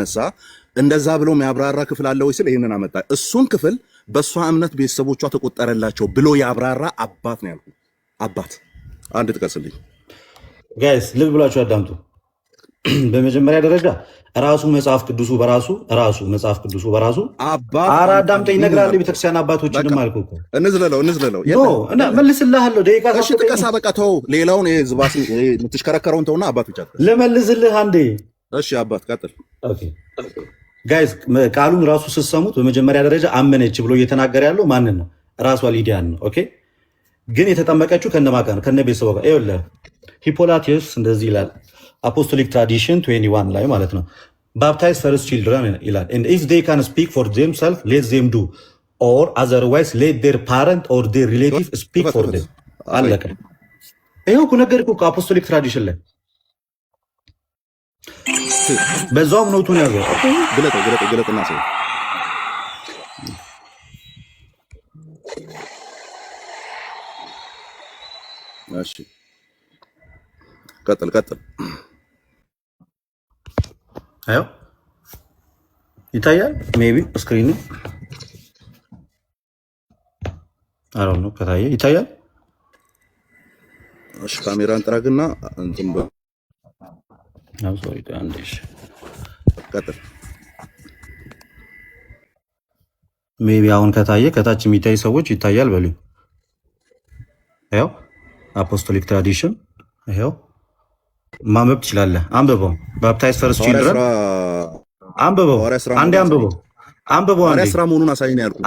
ነሳ እንደዛ ብሎ የሚያብራራ ክፍል አለ ወይ ስለ ይሄንን አመጣ። እሱን ክፍል በሷ እምነት ቤተሰቦቿ ተቆጠረላቸው ብሎ ያብራራ አባት ነው ያልኩት። አባት አንድ ጥቀስልኝ ጋይስ፣ ልብ ብላችሁ አዳምጡ። በመጀመሪያ ደረጃ ራሱ መጽሐፍ ቅዱሱ በራሱ አራ አዳምጠኝ ይነግራል። ቤተክርስቲያን አባቶችንም አልኩህ እኮ እንዝለለው እና መልስልሃለሁ። ደቂቃ እሺ፣ ጥቀሳ በቃ ተው። ሌላውን ዝባስ የምትሽከረከረውን ተውና አባት ብቻ ልመልስልህ አንዴ። እሺ አባት ቀጥል። ኦኬ ጋይስ፣ ቃሉን ራሱ ስትሰሙት በመጀመሪያ ደረጃ አመነች ብሎ እየተናገረ ያለው ማንን ነው? ራሷ ሊዲያን ነው። ኦኬ፣ ግን የተጠመቀችው ከነማጋ ነው? ከነ ቤተሰቧ ጋር። ይኸውልህ ሂፖላቲየስ እንደዚህ ይላል አፖስቶሊክ ትራዲሽን 21 ላይ ማለት ነው። ባፕታይዝ ፈርስት ቺልድረን ይላል and if they can speak for themselves let them do or otherwise let their parent or their relative speak for them። አለቀ። ይኸው እኮ ነገርኩህ እኮ አፖስቶሊክ ትራዲሽን ላይ በዛውም ኖቱን ያዘው። ግለጥና ሰው እሺ ቀጥል። አዮ ይታያል። ሜቢ ስክሪኑ አሮ ነው ከታየ ይታያል። እሺ ካሜራን ጥራግና እንትን ሶሪ አንዴሽ ቀጥል። ሜቢ አሁን ከታየ ከታች የሚታይ ሰዎች ይታያል በሉ። አዮ አፖስቶሊክ ትራዲሽን ይሄው ማንበብ ትችላለህ። አንብበው። ባፕታይዝ ፈርስት ቺልድረን አንብበው። አንዴ አንብበው። አንዴ ስራ መሆኑን አሳይኝ ያልኩህ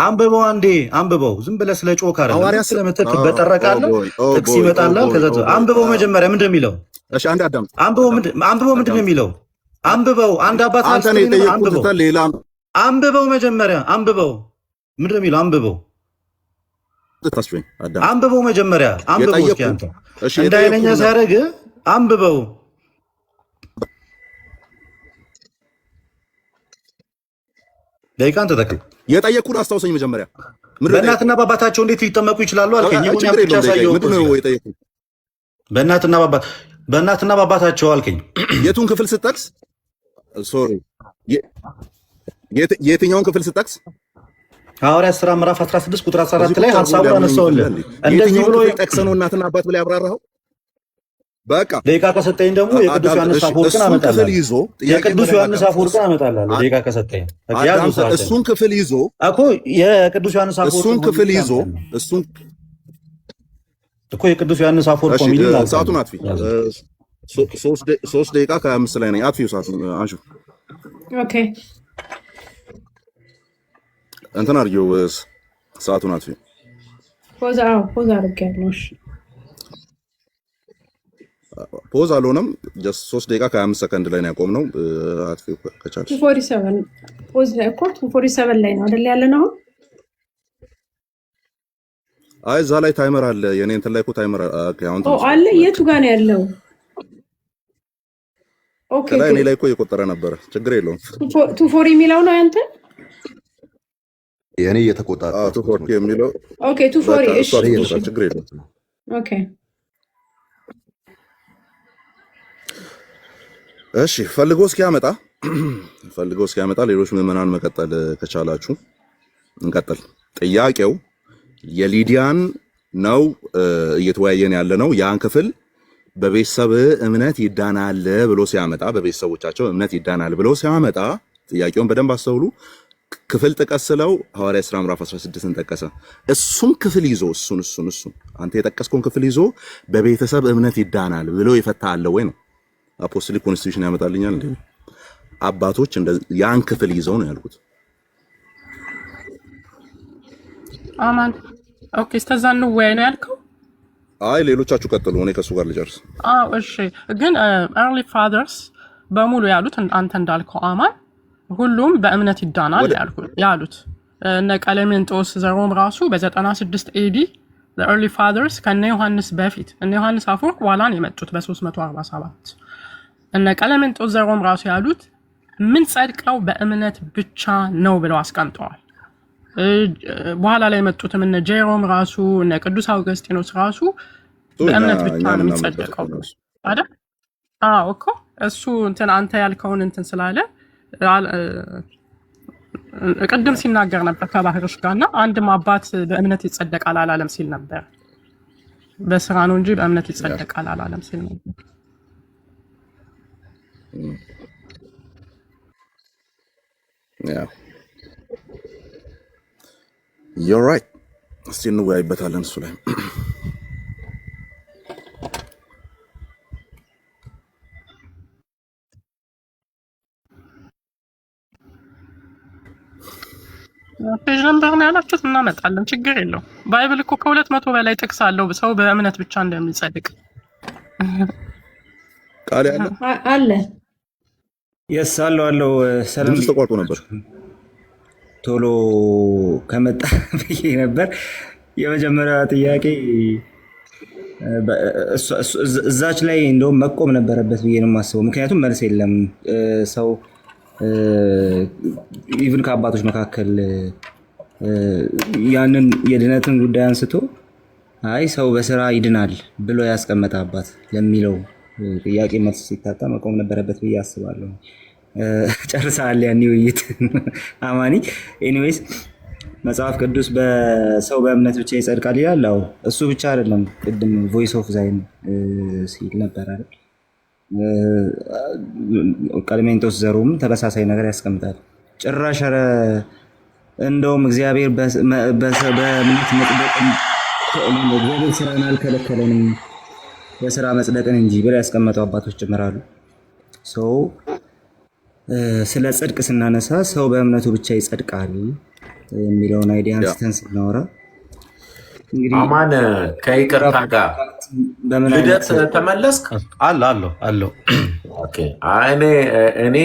አንብበው። ዝም ብለህ ስለ ጮክ አይደለም ስለመተክ በጠረቃለህ ጥቅስ ይመጣልህ። ከዛ አንብበው። መጀመሪያ ምንድን ነው የሚለው? እሺ አንዴ አዳም። አንብበው ምንድን ነው የሚለው? አንብበው። አንድ አባት አንብበው። መጀመሪያ አንብበው። ምንድን ነው የሚለው? አንብበው መጀመሪያ አንብበው። እስኪ አንተ እንዳይለኛ ሲያደርግ አንብበው። ደቂቃን ተጠቅም። የጠየኩህን አስታውሰኝ መጀመሪያ። በእናትና በአባታቸው እንዴት ሊጠመቁ ይችላሉ አልከኝ። በእናትና በአባታቸው አልከኝ። የቱን ክፍል ስጠቅስ? ሶሪ የትኛውን ክፍል ስጠቅስ? ሐዋርያት ሥራ ምዕራፍ 16 ቁጥር 14 ላይ ሐሳቡን አነሳውልህ። እንደዚህ ብሎ ጠቅሰህ ነው እናትና አባት ብለህ ያብራራኸው። በቃ ደቂቃ ከሰጠኝ ደግሞ የቅዱስ ዮሐንስ አፈወርቅን አመጣለሁ። የቅዱስ ዮሐንስ አፈወርቅን አመጣለሁ። ደቂቃ ከሰጠኝ እሱን ክፍል ይዞ እኮ የቅዱስ ዮሐንስ አፈወርቅ እኮ የቅዱስ ዮሐንስ አፈወርቅ ኮሚኒ ነው። ሰዓቱን አጥፊ። 3 ደቂቃ ከ5 ላይ ነኝ። አጥፊው ሰዓቱን አንሹ። ኦኬ እንትን አድርጊው። ሰዓቱን አጥፊ። ፖዝ አድርጌያለሁ። እሺ ፖዝ አልሆነም። ጀስት 3 ደቂቃ ከ25 ሰከንድ ላይ ነው ያቆምነው። አጥፊው ከቻልሽ 247 ፖዝ ላይ እኮ 247 ላይ ነው አይደል ያለ ነው። አይ እዛ ላይ ታይመር አለ። የኔ እንትን ላይ እኮ ታይመር አሁን አለ። የቱ ጋር ነው ያለው? ኦኬ ከላይ እኔ ላይ እኮ እየቆጠረ ነበረ። ችግር የለውም። 240 የሚለው ነው ያንተ? የኔ እየተቆጣጠረ 240 የሚለው ኦኬ 240 እሺ፣ ችግር የለውም። ኦኬ እሺ ፈልጎ እስኪያመጣ ሌሎች ምዕመናን መቀጠል ከቻላችሁ እንቀጥል። ጥያቄው የሊዲያን ነው እየተወያየን ያለ ነው። ያን ክፍል በቤተሰብ እምነት ይዳናል ብሎ ሲያመጣ፣ በቤተሰቦቻቸው እምነት ይዳናል ብሎ ሲያመጣ ጥያቄውን በደንብ አስተውሉ። ክፍል ጥቀስለው ሐዋርያት ሥራ ምዕራፍ 16ን ጠቀሰ። እሱን ክፍል ይዞ እሱን አንተ የጠቀስከውን ክፍል ይዞ በቤተሰብ እምነት ይዳናል ብሎ ይፈታ አለ ወይ ነው? አፖስቶሊክ ኮንስቲቱሽን ያመጣልኛል እንዴ? አባቶች ያን ክፍል ይዘው ነው ያልኩት። አማን ኦኬ። እስከዛ ነው ወይ ነው ያልከው? አይ ሌሎቻችሁ ቀጥሉ፣ እኔ ከሱ ጋር ልጨርስ። እሺ። ግን early fathers በሙሉ ያሉት አንተ እንዳልከው አማን ሁሉም በእምነት ይዳናል ያሉት እነ ቀሌምንጦስ ዘሮም ራሱ በ96 ኤዲ the early fathers ከነ ዮሐንስ በፊት እነ ዮሐንስ አፈወርቅ በኋላን የመጡት በ347 እነ ቀሌምንጦስ ዘሮም ራሱ ያሉት ምን ጸድቀው በእምነት ብቻ ነው ብለው አስቀምጠዋል። በኋላ ላይ የመጡትም እነ ጄሮም ራሱ እነ ቅዱስ አውግስጢኖስ ራሱ በእምነት ብቻ ነው የሚጸድቀው አይደል? እኮ እሱ እንትን አንተ ያልከውን እንትን ስላለ ቅድም ሲናገር ነበር ከባህርሽ ጋርና አንድም አባት በእምነት ይጸደቃል አላለም ሲል ነበር። በስራ ነው እንጂ በእምነት ይጸደቃል አላለም ሲል ነበር። Yeah. You're right. እስቲ እንወያይበታለን እሱ ላይ። ፔጅ ነምበር ነው ያላችሁት፣ እናመጣለን፣ ችግር የለውም። ባይብል እኮ ከ200 በላይ ጥቅስ አለው ሰው በእምነት ብቻ እንደሚጸድቅ ቃል ያለ አለ። የስ አለው ሰላም ድምፅ ተቋርጦ ነበር። ቶሎ ከመጣ ብዬ ነበር። የመጀመሪያ ጥያቄ እዛች ላይ እንደውም መቆም ነበረበት ብዬ ነው የማስበው። ምክንያቱም መልስ የለም። ሰው ኢቭን ከአባቶች መካከል ያንን የድነትን ጉዳይ አንስቶ አይ ሰው በስራ ይድናል ብሎ ያስቀመጠ አባት ለሚለው ጥያቄ መልስ ሲታጣ መቆም ነበረበት ብዬ አስባለሁ። ጨርሰሃል ያኔ ውይይት አማኒ። ኤኒዌይስ መጽሐፍ ቅዱስ በሰው በእምነት ብቻ ይጸድቃል ይላል። አዎ እሱ ብቻ አይደለም፣ ቅድም ቮይስ ኦፍ ዛይን ሲል ነበር አይደል? ቀለሜንጦስ ዘሩም ተመሳሳይ ነገር ያስቀምጣል። ጭራሽ ኧረ እንደውም እግዚአብሔር በእምነት መጽደቅን እግዚአብሔር ስራን አልከለከለንም በስራ መጽደቅን እንጂ ብለው ያስቀመጡ አባቶች ጭምራሉ። ሰው ስለ ጽድቅ ስናነሳ ሰው በእምነቱ ብቻ ይጸድቃል የሚለውን አይዲያ አንስተን ስናወራ እንግዲህ አማን ከይቅርታ ጋር ልደት ተመለስክ? አለው። ኦኬ እኔ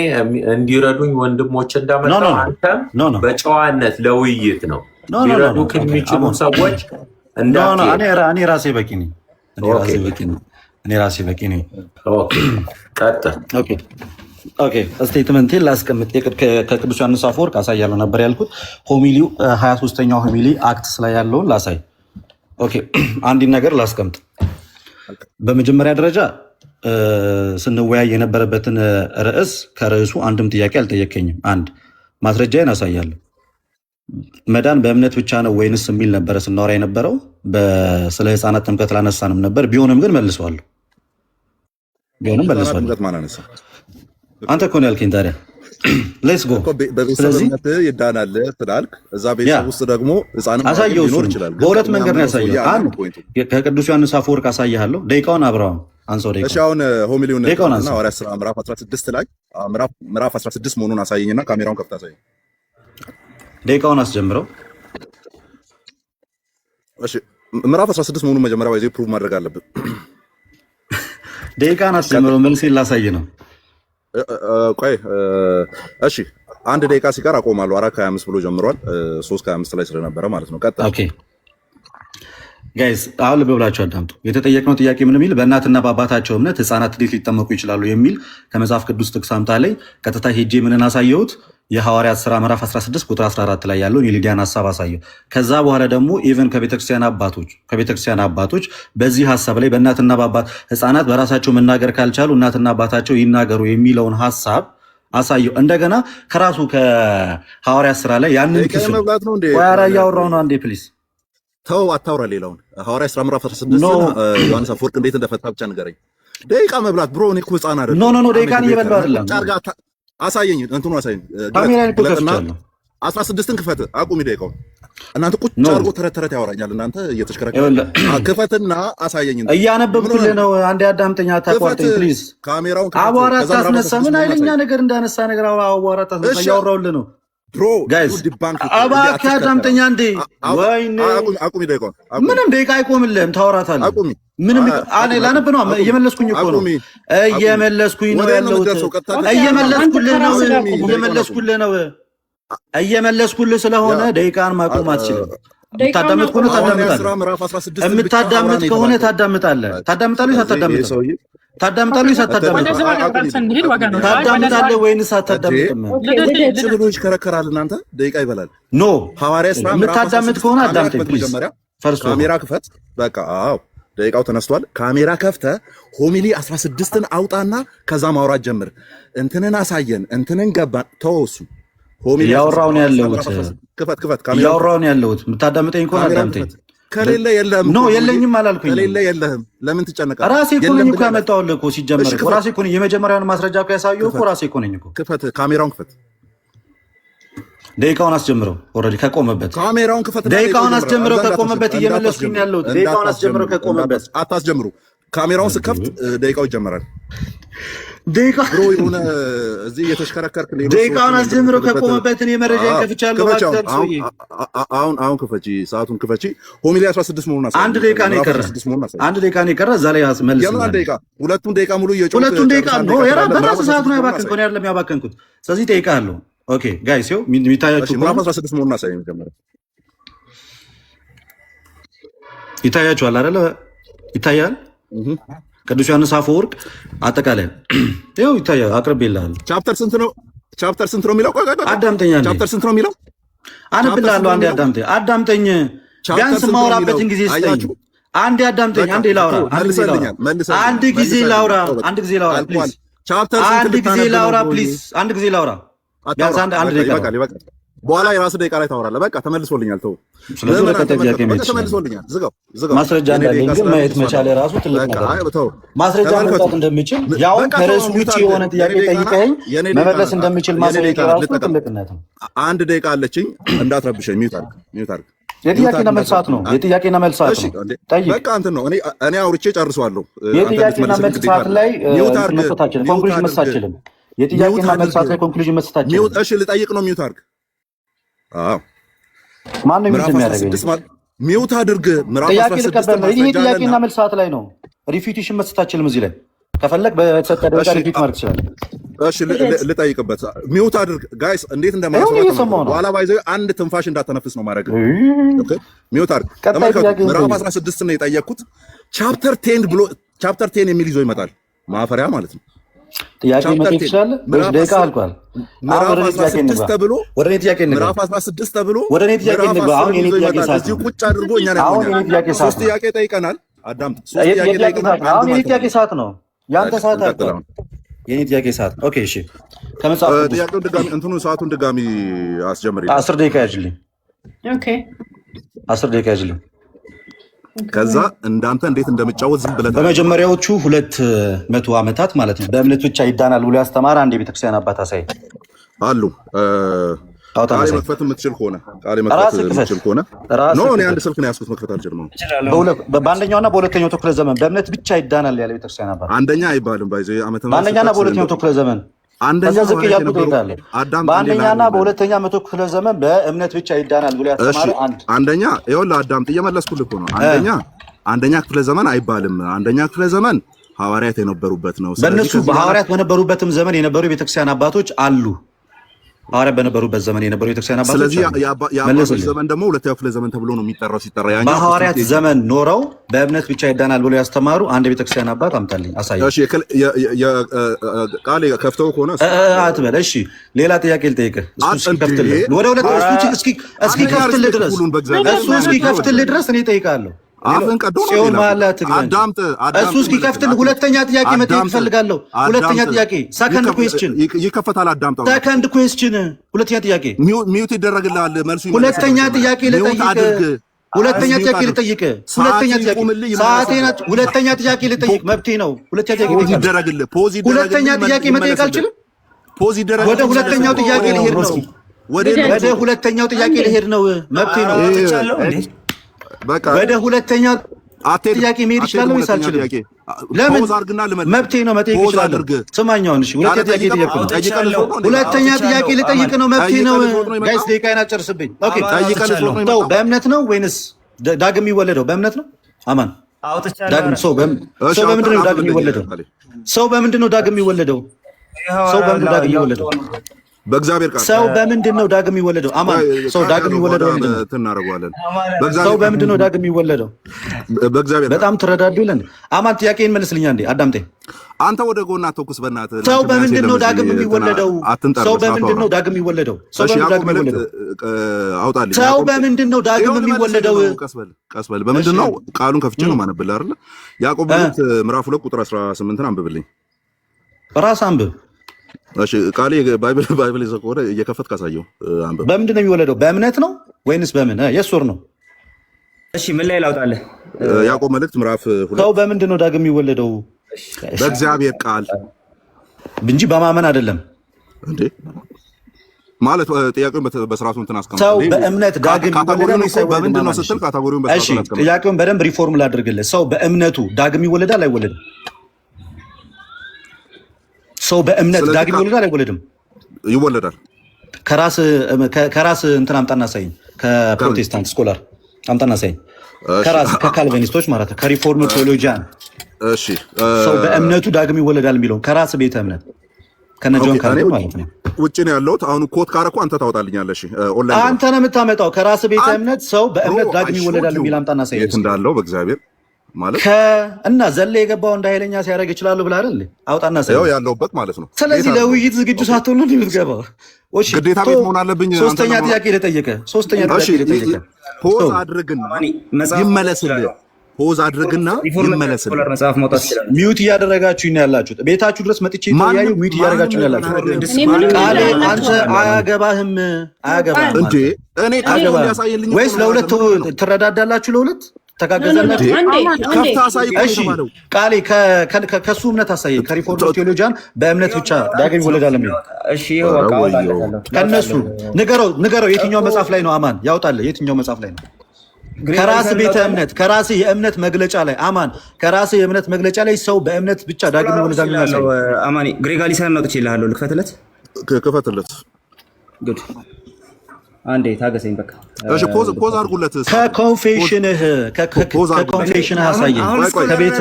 እንዲረዱኝ ወንድሞች እንዳመጣው አንተም በጨዋነት ለውይይት ነው ሊረዱ ከሚችሉ ሰዎች እኔ ራሴ በቂ ነኝ። ኦኬ ቀጥል። ኦኬ ስቴትመንቴን ላስቀምጥ። ከቅዱስ ዮሐንስ አፈወርቅ አሳያለሁ ነበር ያልኩት። ሆሚሊው 23ኛው ሆሚሊ አክትስ ላይ ያለውን ላሳይ። ኦኬ አንድ ነገር ላስቀምጥ። በመጀመሪያ ደረጃ ስንወያይ የነበረበትን ርዕስ ከርዕሱ አንድም ጥያቄ አልጠየቀኝም። አንድ ማስረጃዬን አሳያለሁ። መዳን በእምነት ብቻ ነው ወይንስ የሚል ነበረ ስናወራ የነበረው። ስለ ህፃናት ጥምቀት ላነሳንም ነበር። ቢሆንም ግን መልሰዋለሁ። አንተ እኮ ነው ያልከኝ። ታዲያ ሌትስ ጎ። በቤተሰብነት ይዳናል ስላልክ እዛ ቤተሰብ ውስጥ ደግሞ ህፃንም ሊኖር ይችላል። በሁለት መንገድ ነው ያሳየው። አንድ ከቅዱስ ዮሐንስ አፈወርቅ አሳያለሁ። ደቂቃውን አብረዋም አንሳው። እሺ አሁን ሆሚሊውን እና ሐዋርያት ሥራ ምዕራፍ 16 ላይ ምዕራፍ 16 መሆኑን አሳየኝና ካሜራውን ከፍታ አሳየኝ። ደቂቃውን አስጀምረው። እሺ ምዕራፍ 16 መሆኑን መጀመሪያ ባይዜ ፕሩቭ ማድረግ አለብን። ደቂቃን አስጀምረው። መልሴን ላሳይ ነው። ቆይ እሺ አንድ ደቂቃ ሲቀር አቆማለሁ። 4:25 ብሎ ጀምሯል። 3:25 ላይ ስለነበረ ማለት ነው። ቀጥታ ኦኬ ጋይስ አሁን ልብ ብላችሁ አዳምጡ። የተጠየቅነው ጥያቄ ምን የሚል በእናትና በአባታቸው እምነት ህፃናት እንዴት ሊጠመቁ ይችላሉ የሚል ከመጽሐፍ ቅዱስ ጥቅስ አምጣ ላይ ቀጥታ ሄጄ ምንን አሳየሁት? የሐዋርያት ሥራ ምዕራፍ 16 ቁጥር 14 ላይ ያለውን የሊዲያን ሀሳብ አሳየው። ከዛ በኋላ ደግሞ ኢቨን ከቤተክርስቲያን አባቶች በዚህ ሀሳብ ላይ በእናትና በአባት ህፃናት በራሳቸው መናገር ካልቻሉ እናትና አባታቸው ይናገሩ የሚለውን ሀሳብ አሳየው። እንደገና ከራሱ ከሐዋርያት ሥራ ላይ ያንን ክፍል ወያራ እያወራው ነው። አንዴ ፕሊዝ ተው አታውራ። ሌላውን ሐዋርያት ሥራ ምዕራፍ 16 ዮሐንስ አፈወርቅ እንዴት እንደፈታ ብቻ ንገረኝ። ደቂቃ መብላት ብሮ እኔ እኮ ህፃን አይደለም። ኖ ደቂቃን እየበላው አይደለም። አሳየኝ፣ እንትኑ አሳየኝ። 16ን ክፈት። አቁሚ ደቂቃውን። እናንተ ቁጭ አድርጎ ተረት ያወራኛል። እናንተ እየተሽከረከረ ክፈትና አሳየኝ። እያነበብኩልህ ነው። አንዴ አዳምጠኛ፣ አታቋርጠኝ ፕሊዝ። ካሜራውን አቧራ ታስነሳ። ምን ኃይለኛ ነገር እንዳነሳ ነገር አቧራ ታስነሳ። እያወራሁልህ ነው ብሮ ጋይስ። እባክህ አዳምጠኛ እንዴ። ወይኔ አቁሚ ደቂቃውን። ምንም ደቂቃ አይቆምልህም፣ ታወራታለህ። አቁሚ። ምንም ላነብ ነው። እየመለስኩኝ እኮ ነው። እየመለስኩኝ ነው ያለሁት። እየመለስኩልህ ስለሆነ ደቂቃን ማቆም አትችልም። የምታዳምጥ ከሆነ ታዳምጣለህ። የምታዳምጥ ከሆነ ታዳምጣለህ። ታዳምጣለህ ታዳምጣለህ ወይንስ አታዳምጥም? ጽብሎች ከረከራል። እናንተ ደቂቃ ይበላል። ኖ ሐዋርያት ሥራ የምታዳምጥ ከሆነ አዳምጠኝ ፕሊዝ። ካሜራ ክፈት። በቃ አዎ ደቂቃው ተነስቷል። ካሜራ ከፍተ ሆሚሊ 16ን አውጣና ከዛ ማውራት ጀምር። እንትንን አሳየን፣ እንትንን ገባን። ተወሱ ሆሚሊ ያወራው ነው ያለሁት። ክፈት ካሜራ ያወራው ነው ያለሁት። የምታዳምጠኝ ከሆነ አዳምጠኝ። ከሌለ የለህም። ኖ የለኝም አላልኩኝ። ከሌለ የለህም። ለምን ትጨነቃለህ? ራሴ እኮ ነኝ እኮ ያመጣሁልህ እኮ ሲጀመር እኮ ራሴ እኮ ነኝ። የመጀመሪያውን ማስረጃ እኮ ያሳየው እኮ ራሴ እኮ ነኝ እኮ። ክፈት ካሜራውን ክፈት። ደቂቃውን አስጀምረው። ኦልሬዲ ከቆመበት ካሜራውን ክፈት። ደቂቃውን አስጀምረው ከቆመበት እየመለስኩኝ ያለሁት። ደቂቃውን አስጀምረው ከቆመበት። አታስጀምሩ። ካሜራውን ስከፍት ደቂቃው ይጀምራል። ደቂቃ ብሮ የሆነ እዚህ እየተሽከረከርክ ነው። ደቂቃውን አስጀምረው ከቆመበት እኔ መረጃዬን ከፍቻለሁ። አሁን ክፈቺ፣ ሰዓቱን ክፈቺ። ሆሚሊ 16 መሆኑን አሳይ። አንድ ደቂቃ ነው የቀረ። አንድ ደቂቃ ነው የቀረ። እዛ ላይ መልስ። የምን ደቂቃ? ሁለቱን ደቂቃ ሙሉ እየጮህ ሁለቱን ደቂቃ ነው በራሱ ሰዓቱን ያባከንኩ ነው አይደለም ያባከንኩት። ስለዚህ ደቂቃ አለው። ኦኬ ጋይስ ይኸው የሚታያችሁ ምዕራፍ 16 መሆኑን አሳይ። መጀመሪያ ይታያችኋል አይደለ? ይታያል። ቅዱስ ዮሐንስ አፈወርቅ አጠቃላይ ይኸው ይታያል። አቅርቤልሃለሁ። ቻፕተር ስንት ነው? ቻፕተር ስንት ነው የሚለው? አዳምጠኛ። ቻፕተር ስንት ነው የሚለው? አንብልሃለሁ። አንዴ አዳምጠኝ። ቢያንስ ማውራበትን ጊዜ ስጠኝ። አንዴ አዳምጠኝ። አንዴ ላውራ። አንድ ጊዜ ላውራ ፕሊዝ። አንድ ጊዜ ላውራ። ቢያንስ አንድ ደቂቃ። በኋላ የራስህ ደቂቃ ላይ ታወራለህ። በቃ ተመልሶልኛል። ተው ማስረጃ እንዳለኝ ግን ማየት መቻል ራሱ ትልቅ ነገር ነው። ማስረጃ መምጣት እንደምችል ያው ከርዕሱ ውጭ የሆነ ጥያቄ ጠይቀኝ መመለስ እንደምችል ማስረጃ ራሱ ትልቅነት ነው። አንድ ደቂቃ አለችኝ፣ እንዳትረብሸኝ። ሚውት አድርግ። የጥያቄና መልሳት ነው። የጥያቄና መልሳት ነው። ጠይቅ። በቃ እንትን ነው። እኔ አውርቼ ጨርሰዋለሁ። የጥያቄና መልሳት ላይ ኮንክሉዥን መስጠት አልችልም። የጥያቄና መልሳት ላይ ኮንክሉዥን መስጠት አልችልም። እሺ ልጠይቅ ነው። ሚውት አድርግ። ማን ነው የሚያደርገው? ሚውት አድርግ። ጥያቄ ልቀበል ነው። ይሄ ጥያቄና መልስ ሰዓት ላይ ነው። ሪፊቲሽን መስጠት አችልም። እዚህ ላይ ከፈለግ በተሰጠ ደረጃ ሪፊት ማድረግ ይችላል። እሺ ልጠይቅበት። ሚውት አድርግ ጋይስ። እንዴት እንደማሰማው በኋላ ባይዘው አንድ ትንፋሽ እንዳተነፍስ ነው ማድረግ። ኦኬ ሚውት አድርግ። ምዕራፍ 16 ነው የጠየቅኩት። ቻፕተር 10 ብሎ ቻፕተር 10 የሚል ይዞ ይመጣል። ማፈሪያ ማለት ነው። ጥያቄ መጠየቅ ትችላለህ። ደቂቃ አልቋል። ምዕራፍ 16 ተብሎ ወደ እኔ ጥያቄ እንግባ። ምዕራፍ 16 ተብሎ ወደ እኔ ጥያቄ እንግባ። አሁን የኔ ጥያቄ ሰዓት እዚህ ቁጭ አድርጎ እኛን ያቆኛል። ሶስት ጥያቄ ጠይቀናል። አዳምጥ። ሶስት ጥያቄ ጠይቀናል። አሁን የኔ ጥያቄ ሰዓት ነው። ያንተ ሰዓት አልቋል። የኔ ጥያቄ ሰዓት ኦኬ። እሺ ከመጽሐፍ ጥያቄውን ድጋሚ እንትኑን ሰዓቱን ድጋሚ አስጀምሪ። 10 ደቂቃ ያጅልኝ። ኦኬ 10 ደቂቃ ያጅልኝ። ከዛ እንዳንተ እንዴት እንደምጫወት ዝም ብለህ በመጀመሪያዎቹ 200 ዓመታት ማለት ነው በእምነት ብቻ ይዳናል ብሎ ያስተማረ አንድ የቤተክርስቲያን አባት አሳይ አሉ። ቃሌ መክፈት የምትችል ከሆነ ቃሌ መክፈት የምትችል ከሆነ ኖ እኔ አንድ ስልክ ነው ያዝኩት፣ መክፈት አልችልም። በአንደኛውና በሁለተኛው ክፍለ ዘመን በእምነት ብቻ ይዳናል ያለ ቤተክርስቲያን አባት አንደኛ አይባልም። ባይዘ ዓመተ ምህረት በአንደኛና በሁለተኛው ክፍለ ዘመን አንደኛ ዝቅ እያልኩ ትሄዳለህ። በአንደኛና በሁለተኛ መቶ ክፍለ ዘመን በእምነት ብቻ ይዳናል ብሎ ያስተማረ አንደኛ ይኸውልህ አዳምጥ፣ እየመለስኩልህ እኮ ነው። አንደኛ ክፍለ ዘመን አይባልም። አንደኛ ክፍለ ዘመን ሐዋርያት የነበሩበት ነው። በእነሱ በሐዋርያት በነበሩበትም ዘመን የነበሩ ቤተክርስቲያን አባቶች አሉ። ሐዋርያት በነበሩበት ዘመን የነበሩ ቤተክርስቲያን አባቶች። ስለዚህ የአባቶች ዘመን ደግሞ ሁለተኛው ክፍለ ዘመን ተብሎ ነው የሚጠራው። ሲጠራ ያኛው በሐዋርያት ዘመን ኖረው በእምነት ብቻ ይዳናል ብሎ ያስተማሩ አንድ ቤተክርስቲያን አባት አምጣልኝ፣ አሳየኝ። እሺ ቃሌ ከፍተው ከሆነ አትበል። እሺ ሌላ ጥያቄ ልጠይቅህ። እስኪ ከፍትልህ ወደ ሁለት እስኪ ከፍትልህ ድረስ እስኪ ከፍትልህ ድረስ እኔ እጠይቅሃለሁ። አፍን ቀዶ አዳምጥ። እሱ እስኪ ከፍትልህ ሁለተኛ ጥያቄ መጠየቅ እፈልጋለሁ። ሁለተኛ ጥያቄ ሰከንድ ኩዌስችን ይከፈታል። አዳምጣው። ሰከንድ ኩዌስችን ሁለተኛ ጥያቄ ሚውት ይደረግልሃል። መልሱ ሁለተኛ ጥያቄ ልጠይቅህ። ሁለተኛ ጥያቄ ልጠይቅህ። ሁለተኛ ጥያቄ ሰዓቴን ሁለተኛ ጥያቄ ልጠይቅ መብቴ ነው። ሁለተኛ ጥያቄ ይደረግልህ። ሁለተኛ ጥያቄ መጠየቅ አልችልም። ፖዝ ይደረግልህ። ወደ ሁለተኛው ጥያቄ ልሄድ ነው። ወደ ሁለተኛው ጥያቄ ልሄድ ነው። መብቴ ነው። ወደ ሁለተኛ ጥያቄ መሄድ ይችላል ወይስ አልችልም? ለምን? መብቴ ነው፣ መጠየቅ ይችላል። ስማኛውን እሺ፣ ሁለተኛ ጥያቄ ልጠይቅ ነው። ሁለተኛ ጥያቄ ልጠይቅ ነው፣ መብቴ ነው። ጋይስ ደቂቃዬን አትጨርስብኝ። ኦኬ፣ ጠይቀው። በእምነት ነው ወይንስ ዳግም የሚወለደው በእምነት ነው? አማን ዳግም ሰው በምንድን ነው ዳግም የሚወለደው? ሰው በምንድን ነው ዳግም የሚወለደው? ሰው በምንድን ነው ዳግም የሚወለደው? በእግዚአብሔር ቃል ሰው በምንድን ነው ዳግም የሚወለደው? አማን ሰው ዳግም የሚወለደው ምንድን ነው? እናደርገዋለን። ሰው በምንድን ነው ዳግም የሚወለደው? በእግዚአብሔር በጣም ትረዳዱ ይለን። አማን ጥያቄን መልስልኛ እንዴ አዳምጤ። አንተ ወደ ጎና ተኩስ በእናትህ። ሰው በምንድን ነው ዳግም የሚወለደው? ሰው በምንድን ነው ዳግም የሚወለደው? ሰው በምንድን ነው ዳግም የሚወለደው? አውጣልኝ። ሰው በምንድን ነው ዳግም የሚወለደው? ቀስበል በምንድን ነው? ቃሉን ከፍቼ ነው ማነብልህ አይደል? ያዕቆብ መልእክት ምዕራፍ 2 ቁጥር 18 አንብብልኝ። ራስ አንብብ። እሺ ቃሌ ባይብል ይዘህ ከሆነ እየከፈትክ አሳየው። አንብብ። በምንድን ነው የሚወለደው? በእምነት ነው ወይንስ በምን? የሱር ነው። እሺ ምን ላይ ላውጣለህ? ያዕቆብ መልእክት ምዕራፍ 2 ሰው በምንድን ነው ዳግም የሚወለደው? በእግዚአብሔር ቃል እንጂ በማመን አይደለም እንዴ ማለት ጥያቄውን በስርዓቱ እንትን አስቀምጥ። ሰው በእምነት ዳግም ይወለዳል ወይስ በምንድን ነው ስትል ካታጎሪውን በስርዓቱ አስቀምጥ። ጥያቄውን በደንብ ሪፎርም ላድርግልህ። ሰው በእምነቱ ዳግም ይወለዳል አይወለድም? ሰው በእምነት ዳግም ይወለዳል አይወለድም? ይወለዳል። ከራስ እንትን አምጣና ሳይኝ፣ ከፕሮቴስታንት ስኮላር አምጣና ሳይኝ፣ ከራስ ከካልቪኒስቶች ማለት ነው፣ ከሪፎርም ቴዎሎጂያን። እሺ ሰው በእምነቱ ዳግም ይወለዳል የሚለውን ከራስ ቤተ እምነት ከነጆን ካለ ማለት ነው። ውጭ ነው ያለሁት አሁን። ኮት ካረኩ አንተ ታወጣልኛለህ። እሺ ኦንላይን አንተ ነው የምታመጣው። ከራስ ቤተ እምነት ሰው በእምነት ዳግም ይወለዳል የሚል አምጣና ሳይኝ። የት እንዳለው በእግዚአብሔር ማለት እና ዘለ የገባው እንደ ኃይለኛ ሲያደርግ ይችላሉ ብለህ አይደል? አውጣና ሳይኝ። ያው ያለሁበት ማለት ነው። ስለዚህ ለውይይት ዝግጁ ሳትሆን ነው የምትገባው። እሺ ግዴታ ቤት መሆን አለብኝ። ሶስተኛ ጥያቄ ልጠይቅህ። ፖዝ አድርግና ይመለስልህ። ፖዝ አድርግና ይመለስልህ። መጽሐፍ ማውጣት ይችላል። ሚውት እያደረጋችሁኝ ነው ያላችሁት። ቤታችሁ ድረስ መጥቼ ተያዩ ሚውት እያደረጋችሁኝ ነው ያላችሁት። ቃሌ አንተ አያገባህም እንዴ? እኔ ቃሌ ያሳየልኝ ወይስ ለሁለት ትረዳዳላችሁ? ለሁለት ተጋገዛላችሁ? ከፍታ አሳይ ነው ቃሌ ከሱ እምነት አሳየኝ። ከሪፎርም ቴዎሎጂያን በእምነት ብቻ ዳግም ይወለዳል የሚል እሺ ይኸው ከነሱ ንገረው። የትኛው መጽሐፍ ላይ ነው አማን ያውጣልህ? የትኛው መጽሐፍ ላይ ነው? ከራስ ቤተ እምነት ከራስ የእምነት መግለጫ ላይ አማን ከራስ የእምነት መግለጫ ላይ ሰው በእምነት ብቻ ዳግም ይወለዳል የሚያሳይ አማኒ ግሬጋሊሳን ነው ጥቼልሃለሁ። ልክፈትለት ክፈትለት። ጉድ አንዴ ታገሰኝ በቃ። እሺ ፖዝ አድርጉለት። ከኮንፌሽንህ አሳየኝ። ከቤተ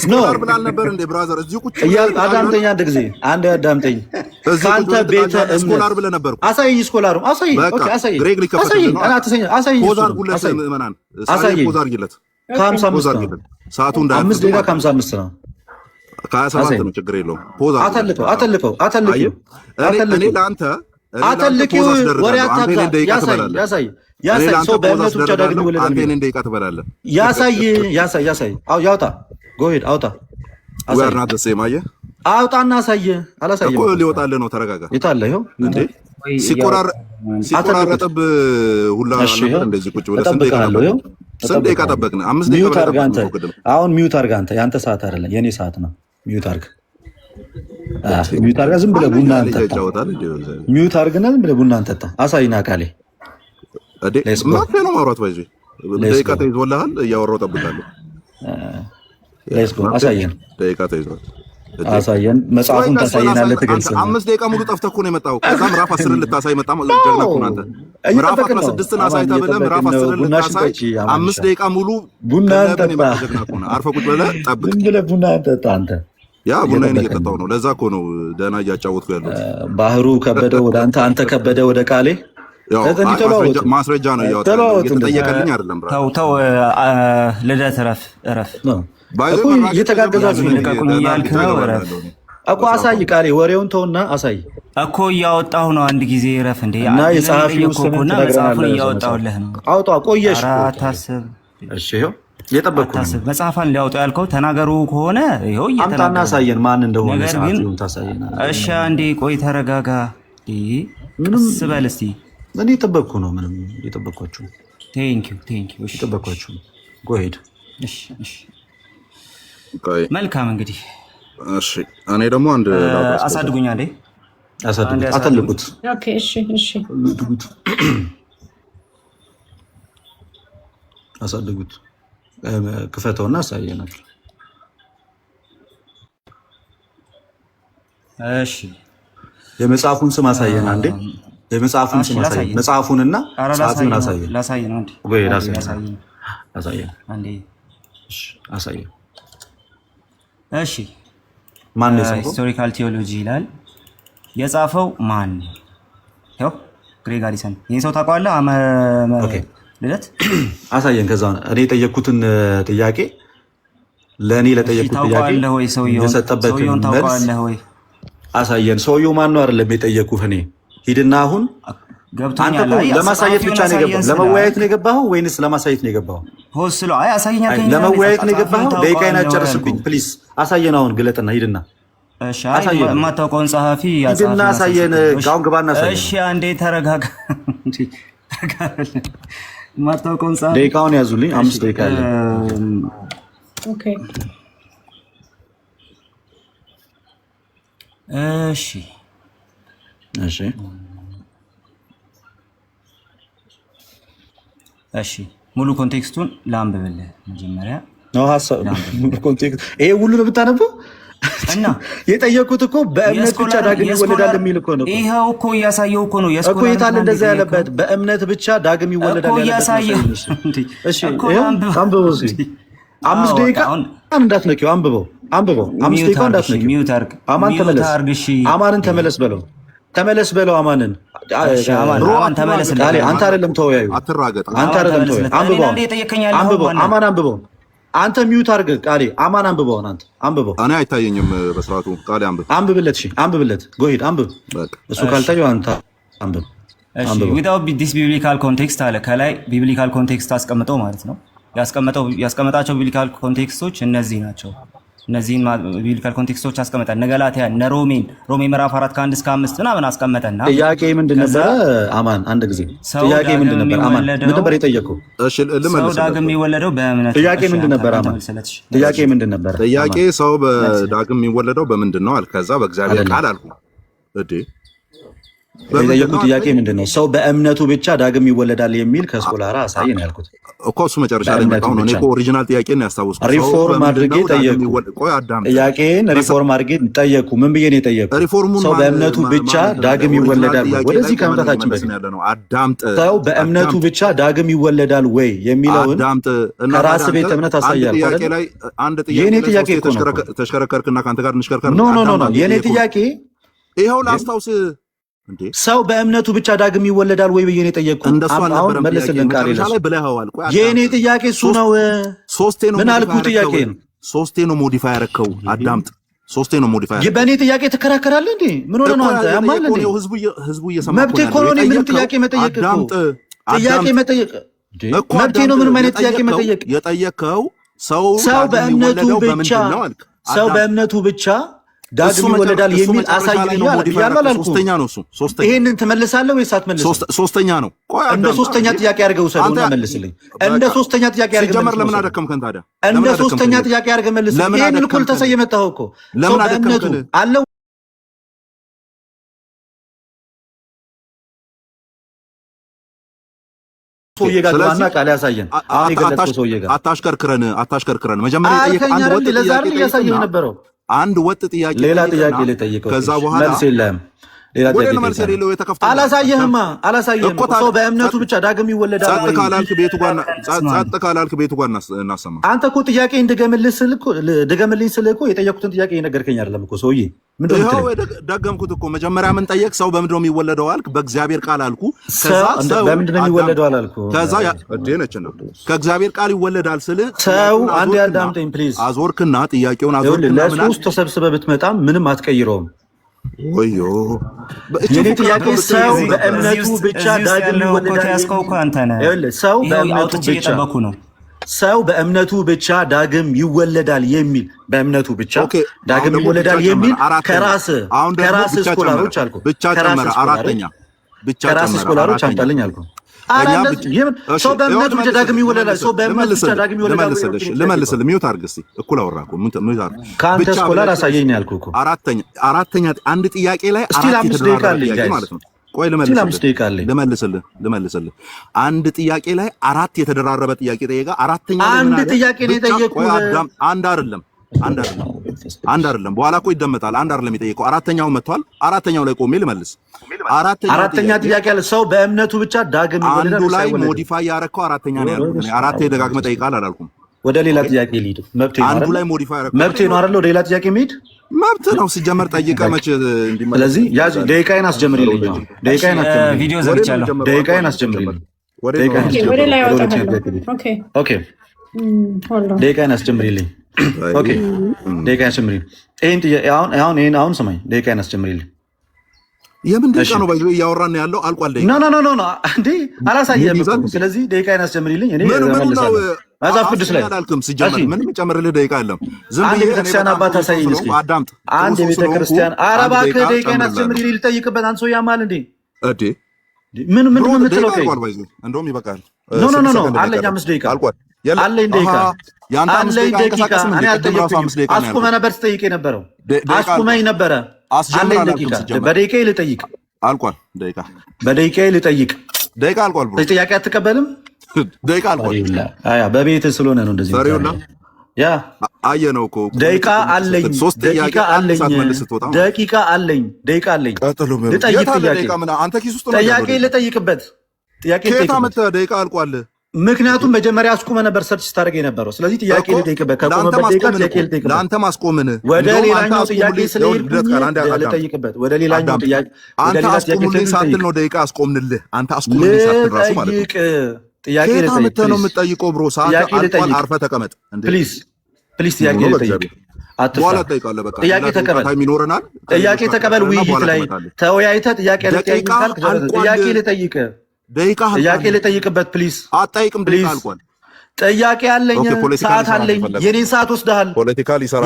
ስኮላር ብላል ነበር እንዴ ብራዘር? እዚሁ ቁጭ አዳምጠኝ፣ አንድ ጊዜ አንድ አዳምጠኝ። ከአንተ ቤተ ስኮላር ብለህ ነበር። አሳየኝ፣ ስኮላሩ አሳየኝ። ኦኬ አሳየኝ፣ አሳየኝ። ፖዝ አድርጉለት ምዕመናን፣ ፖዝ አድርጊለት። ከ55 ሰዓቱ 5 ደቂቃ ከ55 ነው። ከ27 ነው፣ ችግር የለውም። ፖዝ አተልቀው። እኔ ለአንተ አተልቂው ወሬ አታካ። ያሳይ ሰው በእምነቱ ብቻ ዳግም ይወለዳል። አንተ እኔን ደቂቃ ትበላለህ። ያሳይ። ያውጣ ጎሄድ አውጣ። ወርና ተሰማየ አውጣና አሳየ። አላሳየም እኮ ሊወጣልህ ነው። ተረጋጋ። የታለ? ይኸው እንዴ ሲቆራረጥብ ሁላ ነበር። እንደዚህ ቁጭ ብለህ ስንት ደቂቃ ጠበቅን? 5 ደቂቃ ሚውት አድርገህ አንተ። አሁን ሚውት አድርገህ አንተ። ያንተ ሰዓት አይደለም የኔ ሰዓት ነው። ሚውት አድርገህ ዝም ብለህ ቡና አንጠጣ። ሚውት አድርግና ዝም ብለህ ቡና አንጠጣ። አሳይና ቃሌ ማፌ ነው ማውራት ባይዞ ደቂቃ ተይዞልሃል። እያወራሁ እጠብቃለሁ። አሳየን። ደቂቃ ተይዟል። አሳየን። መጽሐፉን ታሳየናለህ። ትገልጽ 5 ደቂቃ ሙሉ ጠፍተህ እኮ ነው የመጣው። ከዛ ምዕራፍ 10 ልታሳይ መጣ። ጀግና እኮ አንተ። ምዕራፍ 16 አሳይ ተብለህ ምዕራፍ 10 ልታሳይ 5 ደቂቃ ሙሉ ቡና አንጠጣ። አርፈህ ቁጭ ብለህ ጠብቅ። ዝም ብለህ ቡና አንጠጣ አንተ። ያ ቡናዬን እየጠጣሁ ነው። ለዛ እኮ ነው ደህና እያጫወትኩ ያለሁት። ባህሩ ከበደ ወደ አንተ፣ አንተ ከበደ ወደ ቃሌ። ማስረጃ ነው እያወጣሁ እየተጠየቀልኝ አይደለም። ተው ልደት እረፍ እየተጋገዛችሁ እያልክ ነው። እረፍ እኮ አሳይ ቃሌ። ወሬውን ተውና አሳይ እኮ እያወጣሁ ነው። አንድ ጊዜ እረፍ እንዴ። እና የጸሐፊውን ስም መጽሐፉን እያወጣሁልህ ነው። አውጣ። ቆየሽ። አታስብ። እሺ ይኸው የጠበቅኩ መጽሐፋን ሊያወጡ ያልከው ተናገሩ ከሆነ ይኸው አምጣና አሳየን ማን እንደሆነ። ሰዓቱን ታሳየናለህ። እሺ አንዴ ቆይ ተረጋጋ። ምንም ስበል እስቲ። እኔ የጠበቅኩ ነው። ምንም የጠበቅኳችሁ። ቴንኪው እሺ የጠበቅኳችሁ። ጎሄድ። እሺ መልካም እንግዲህ እሺ። እኔ ደግሞ አንድ አሳድጉኝ። አንዴ አተልቁት። ኦኬ እሺ አሳድጉት። ክፈተውና አሳየናል። እሺ የመጽሐፉን ስም አሳየን አንዴ። የመጽሐፉን ስም አሳየን። መጽሐፉንና ሰዓቱን አሳየን። ላሳይ ነው አንዴ። ወይ አሳየን አንዴ። እሺ አሳየን። እሺ ማን ነው የጻፈው? ሂስቶሪካል ቲዮሎጂ ይላል። የጻፈው ማን? ያው ግሬግ አዲሰን ይሄን ሰው ታውቀዋለህ? ልደት አሳየን። ከዛ እኔ የጠየኩትን ጥያቄ ለእኔ ለጠየኩት ጥያቄ የሰጠበትን መልስ አሳየን። ሰውየው ማን ነው አይደለም የጠየኩህ እኔ። ሂድና አሁን ለማሳየት ብቻ ነው የገባኸው? ለመወያየት ነው የገባኸው ወይንስ ለማሳየት ነው የገባኸው? ለመወያየት ነው የገባኸው? ደቂቃዬን አጨርስብኝ ፕሊዝ። አሳየን አሁን ግለጥና ሂድና የማታውቀውን ጸሐፊ ሂድና አሳየን። አሁን ግባና አሳየን። እሺ አንዴ ተረጋጋ። የማታውቀውን ጸሐፊ ደቂቃውን ያዙልኝ። 5 ደቂቃ አለ። ኦኬ እሺ እሺ እሺ ሙሉ ኮንቴክስቱን ላንብብልህ መጀመሪያ ነው ሐሳብ ሙሉ ኮንቴክስት ይሄ ሁሉ ነው የምታነበው እና የጠየቁት እኮ በእምነት ብቻ ዳግም ይወለዳል የሚል እኮ ነው። ይሄው እኮ እያሳየው እኮ ነው እኮ የታለ እንደዛ ያለበት በእምነት ብቻ ዳግም ይወለዳል ያለበት። እሺ አንብበው እስኪ 5 ደቂቃ እንዳትነኪው አንብበው 5 ደቂቃ እንዳትነኪው። ሚውት አርግ አማን ተመለስ። አማንን ተመለስ በለው አማንን አማን ተመለስ። አንተ አይደለም ተወያዩ። አትራገጥ። አንተ አይደለም ተወያዩ። አንብበው አማን አንብበው። አንተ ሚውት አርግ ቃሌ አማን አንብበው። አንተ አንብበው። እኔ አይታየኝም በስርዓቱ ቃሌ አንብብለት። እሺ አንብብለት። ጎሂድ አንብብ። እሱ ካልታየው አንተ አንብብ። እሺ ዊዛውት ዲስ ቢብሊካል ኮንቴክስት አለ ከላይ ቢብሊካል ኮንቴክስት አስቀምጠው ማለት ነው። ያስቀመጣቸው ቢብሊካል ኮንቴክስቶች እነዚህ ናቸው። እነዚህን ቢብሊካል ኮንቴክስቶች አስቀመጠ። እነ ገላትያ እነ ሮሜ ምዕራፍ 4 ከ1 እስከ 5 ምናምን አስቀመጠና ጥያቄ ምንድን ነበረ? አማን አንድ ጊዜ ጥያቄ ምንድን ነበር? አማን ምን ነበር የጠየቀው? እሺ ልመልስ። ሰው ዳግም የሚወለደው በእምነት። ጥያቄ ምንድን ነበር? አማን ጥያቄ ምንድን ነበር? ጥያቄ ሰው በዳግም የሚወለደው በምንድን ነው አለ። ከዛ በእግዚአብሔር ቃል አልኩ። እዴ የጠየቁት ጥያቄ ምንድን ነው? ሰው በእምነቱ ብቻ ዳግም ይወለዳል የሚል ከስኮላራ አሳይ ነው ያልኩት እኮ። እሱ መጨረሻ ላይ መጣው ነው። እኔ እኮ ኦሪጂናል ጥያቄን ነው ያስታውስኩት። ሪፎርም አድርጌ ጠየቁ። ቆይ አዳም ጥያቄን ሪፎርም አድርጌ ጠየቁ። ምን ብዬ ነው የጠየቁት? ሰው በእምነቱ ብቻ ዳግም ይወለዳል ወይ? ወደዚህ ከመምጣታችን በፊት አዳምጥ። ሰው በእምነቱ ብቻ ዳግም ይወለዳል ወይ የሚለውን ከራስ ቤት እምነት አሳያለሁ። ጥያቄ ላይ አንድ ጥያቄ የኔ ጥያቄ እኮ ነው። ተሽከረከርክና ካንተ ጋር እንሽከርከር። ኖ የኔ ጥያቄ ይሄው ላስታውስ። ሰው በእምነቱ ብቻ ዳግም ይወለዳል ወይ ብዬ ነው የጠየቅኩት። አሁን መልስልን ቃል የኔ ጥያቄ እሱ ነው። ምን አልኩ? ጥያቄ ነው። ሶስቴ ነው ሞዲፋይ ያረከው። አዳምጥ። ሶስቴ ነው ሞዲፋይ በእኔ ጥያቄ ትከራከራለህ እንዴ? ምን ሆነ ነው አንተ? ያማል እንዴ? ህዝቡ እየሰማ መብቴ እኮ ነው። ምንም ጥያቄ መጠየቅ እኮ ጥያቄ መጠየቅ መብቴ ነው። ምንም አይነት ጥያቄ መጠየቅ የጠየቀው ሰው በእምነቱ ብቻ ሰው በእምነቱ ብቻ ዳግም ይወለዳል የሚል አሳይልኝ አላልኩም። ሶስተኛ ነው እሱ። ሶስተኛ ይሄንን ትመልሳለህ ወይስ አትመልስም? ሶስተኛ ነው። እንደ ሶስተኛ ጥያቄ አድርገው ሰውና መልስልኝ። እንደ ሶስተኛ ጥያቄ አድርገው ሲጀመር ለምን አደከምከን ታዲያ? እንደ ሶስተኛ ጥያቄ አድርገው መልስልኝ። ይሄንን እኮ ተሰየመጣው እኮ ለምን አደከምከን? አለው ሰውዬ ጋር ዋና ቃል ያሳየን። አሁን የገለጽከው ሰውዬ ጋር አታሽከርከረን። መጀመሪያ ጠየቅ። አንድ ወጥ ጥያቄ ያሳየኝ ነበረው። አንድ ወጥ ጥያቄ ሌላ ጥያቄ ልጠይቀው። ከዛ በኋላ መልስ የለም። ሌላ ጥያቄ አላሳየህማ። ሰው በእምነቱ ብቻ ዳግም ይወለዳል። ጸጥ ካላልክ ቤቱ ጋር እናሰማ። አንተ እኮ ጥያቄ ድገምልኝ ስልህ እኮ የጠየኩትን ጥያቄ የነገርከኝ አይደለም እኮ ሰውዬ። ይኸው ደገምኩት እኮ። መጀመሪያ ምን ጠየቅ? ሰው በምንድን ነው የሚወለደው አልክ። በእግዚአብሔር ቃል አልኩ። በምንድን ነው የሚወለደው አላልኩ። ከዛ ነችና ከእግዚአብሔር ቃል ይወለዳል ስልህ ሰው አንድ ያዳምጠኝ ፕሊዝ። አዞርክና ጥያቄውን አዞርክና ለሶስት ተሰብስበህ ብትመጣም ምንም አትቀይረውም። ወዮ የኔ ጥያቄ ሰው በእምነቱ ብቻ ዳግም ይወለዳል። ሰው በእምነቱ ብቻ ዳግም ይወለዳል የሚል በእምነቱ ብቻ ዳግም ይወለዳል የሚል ከራስ ስኮላሮች አልኩ። ከራስ ስኮላሮች አምጣልኝ አልኩ። ሰው በእምነቱ ብቻ ዳግም ይወለዳል። ሰው በእምነቱ ብቻ ዳግም ይወለዳል። ልመልስልህ። ሚውት አድርግ እስኪ። እኩል አወራህ እኮ። ከአንተ ስኮላር አሳየኝ ያልኩህ እኮ። አራተኛ አንድ ጥያቄ ላይ አራት የተደራረበ ማለት ነው። ቆይ ልመልስልህ። አንድ ጥያቄ ላይ አራት የተደራረበ ጥያቄ ጠየቃ። አራተኛ አንድ ጥያቄ ነው የጠየቁህ። አንድ አይደለም። በኋላ እኮ ይደመጣል። አንድ አይደለም የጠየቀው። አራተኛው መጥቷል። አራተኛው ላይ ቆሜ ልመልስ። አራተኛ ጥያቄ አለ። ሰው በእምነቱ ብቻ ዳግም ይወለዳል። አንዱ ላይ ሞዲፋይ ያረከው አራተኛ ነው ያልኩት። አራቴ ደጋግመህ ጠይቃል አላልኩም። ወደ ሌላ ጥያቄ ልሂድ። መብቴ አንዱ ላይ ሞዲፋይ አደረኩ። መብቴ ነው አይደል? ወደ ሌላ ጥያቄ መሄድ መብት ነው ሲጀመር። ጠይቀህ መቼ እንዲመለስ። ስለዚህ ያዝ ደቂቃዬን አስጀምሪልኝ። ደቂቃዬን አስጀምሪልኝ። ቪዲዮ ዘግቻለሁ። ደቂቃዬን አስጀምሪልኝ። ወደ ላይ ያወጣታል። ኦኬ ኦኬ ደቂቃዬን አስጀምሪልኝ። ኦኬ ደቂቃዬን አስጀምሪልኝ። ይሄን አሁን ስማኝ። ደቂቃዬን አስጀምሪልኝ። የምን ደቂቃ ነው ባይዘው እያወራን ያለው? አልቋል ደቂቃ። ኖ እንዴ አላሳየህም እኮ። ስለዚህ ደቂቃዬን አስጀምሪልኝ። እኔ እመልሳለሁ። መጽሐፍ ቅዱስ ላይ አላልክም ሲጀመር ምንም ጨምርልህ ደቂቃ የለም። ዝም ብዬ ቤተክርስቲያን አባት አሳየኝ እስኪ። አዳምጥ። አንድ የቤተክርስቲያን ኧረ እባክህ ደቂቃዬን አስጀምሪልኝ ልጠይቅበት። አንተ ሰው ያማል እንዴ? እዴ ምን የምትለው? እንደውም ይበቃል። ኖ አለኝ 5 ደቂቃ አለኝ ደቂቃ አለኝ ደቂቃ። እኔ አልጠየቅኩኝም። አስቁመህ ነበር ትጠይቅ የነበረው። አስቁመኝ ነበረ። አለኝ ደቂቃ። በደቂቃዬ ልጠይቅ። አልቋል ደቂቃ። በደቂቃዬ ልጠይቅ። ደቂቃ አልቋል ብሎ ጥያቄ አትቀበልም? ደቂቃ አልቋል። አያ በቤትህ ስለሆነ ነው እንደዚህ ያ አየነው እኮ ደቂቃ አለኝ። ደቂቃ አለኝ። ደቂቃ አለኝ። ደቂቃ አለኝ። ልጠይቅ ጥያቄ ልጠይቅበት። ጥያቄ ልጠይቅበት። ደቂቃ አልቋል። ምክንያቱም መጀመሪያ አስቁመህ ነበር ሰርች ስታደርግ የነበረው። ስለዚህ ጥያቄ ልጠይቅበት። ከቆመበት ደቂቃ ጥያቄ ልጠይቅበት። ለአንተ ማስቆምን ወደ ሌላኛው ጥያቄ ስለሄድኩኝ ልጠይቅበት። ወደ ሌላኛው ጥያቄ አንተ አስቆምልኝ ሳትል ነው ደቂቃ አስቆምንልህ። አንተ አስቆምልኝ ሳትል ራሱ ማለት ነው። ጥያቄ ልጠይቅ ነው የምትጠይቀው ብሮ። ሰዓት አልቋል። አርፈህ ተቀመጥ። ፕሊዝ ጥያቄ ልጠይቅ። በኋላ ትጠይቃለህ። በቃ ጥያቄ ተቀበል። ይኖረናል። ጥያቄ ተቀበል። ውይይት ላይ ተወያይተህ ጥያቄ ልጠይቅ ካልክ ጥያቄ ልጠይቅ። ጥያቄ ልጠይቅበት ፕሊዝ። አጠይቅም ደቂቃ አልቋል። ጥያቄ አለኝ። ሰዓት አለኝ። የኔን ሰዓት ወስደሃል።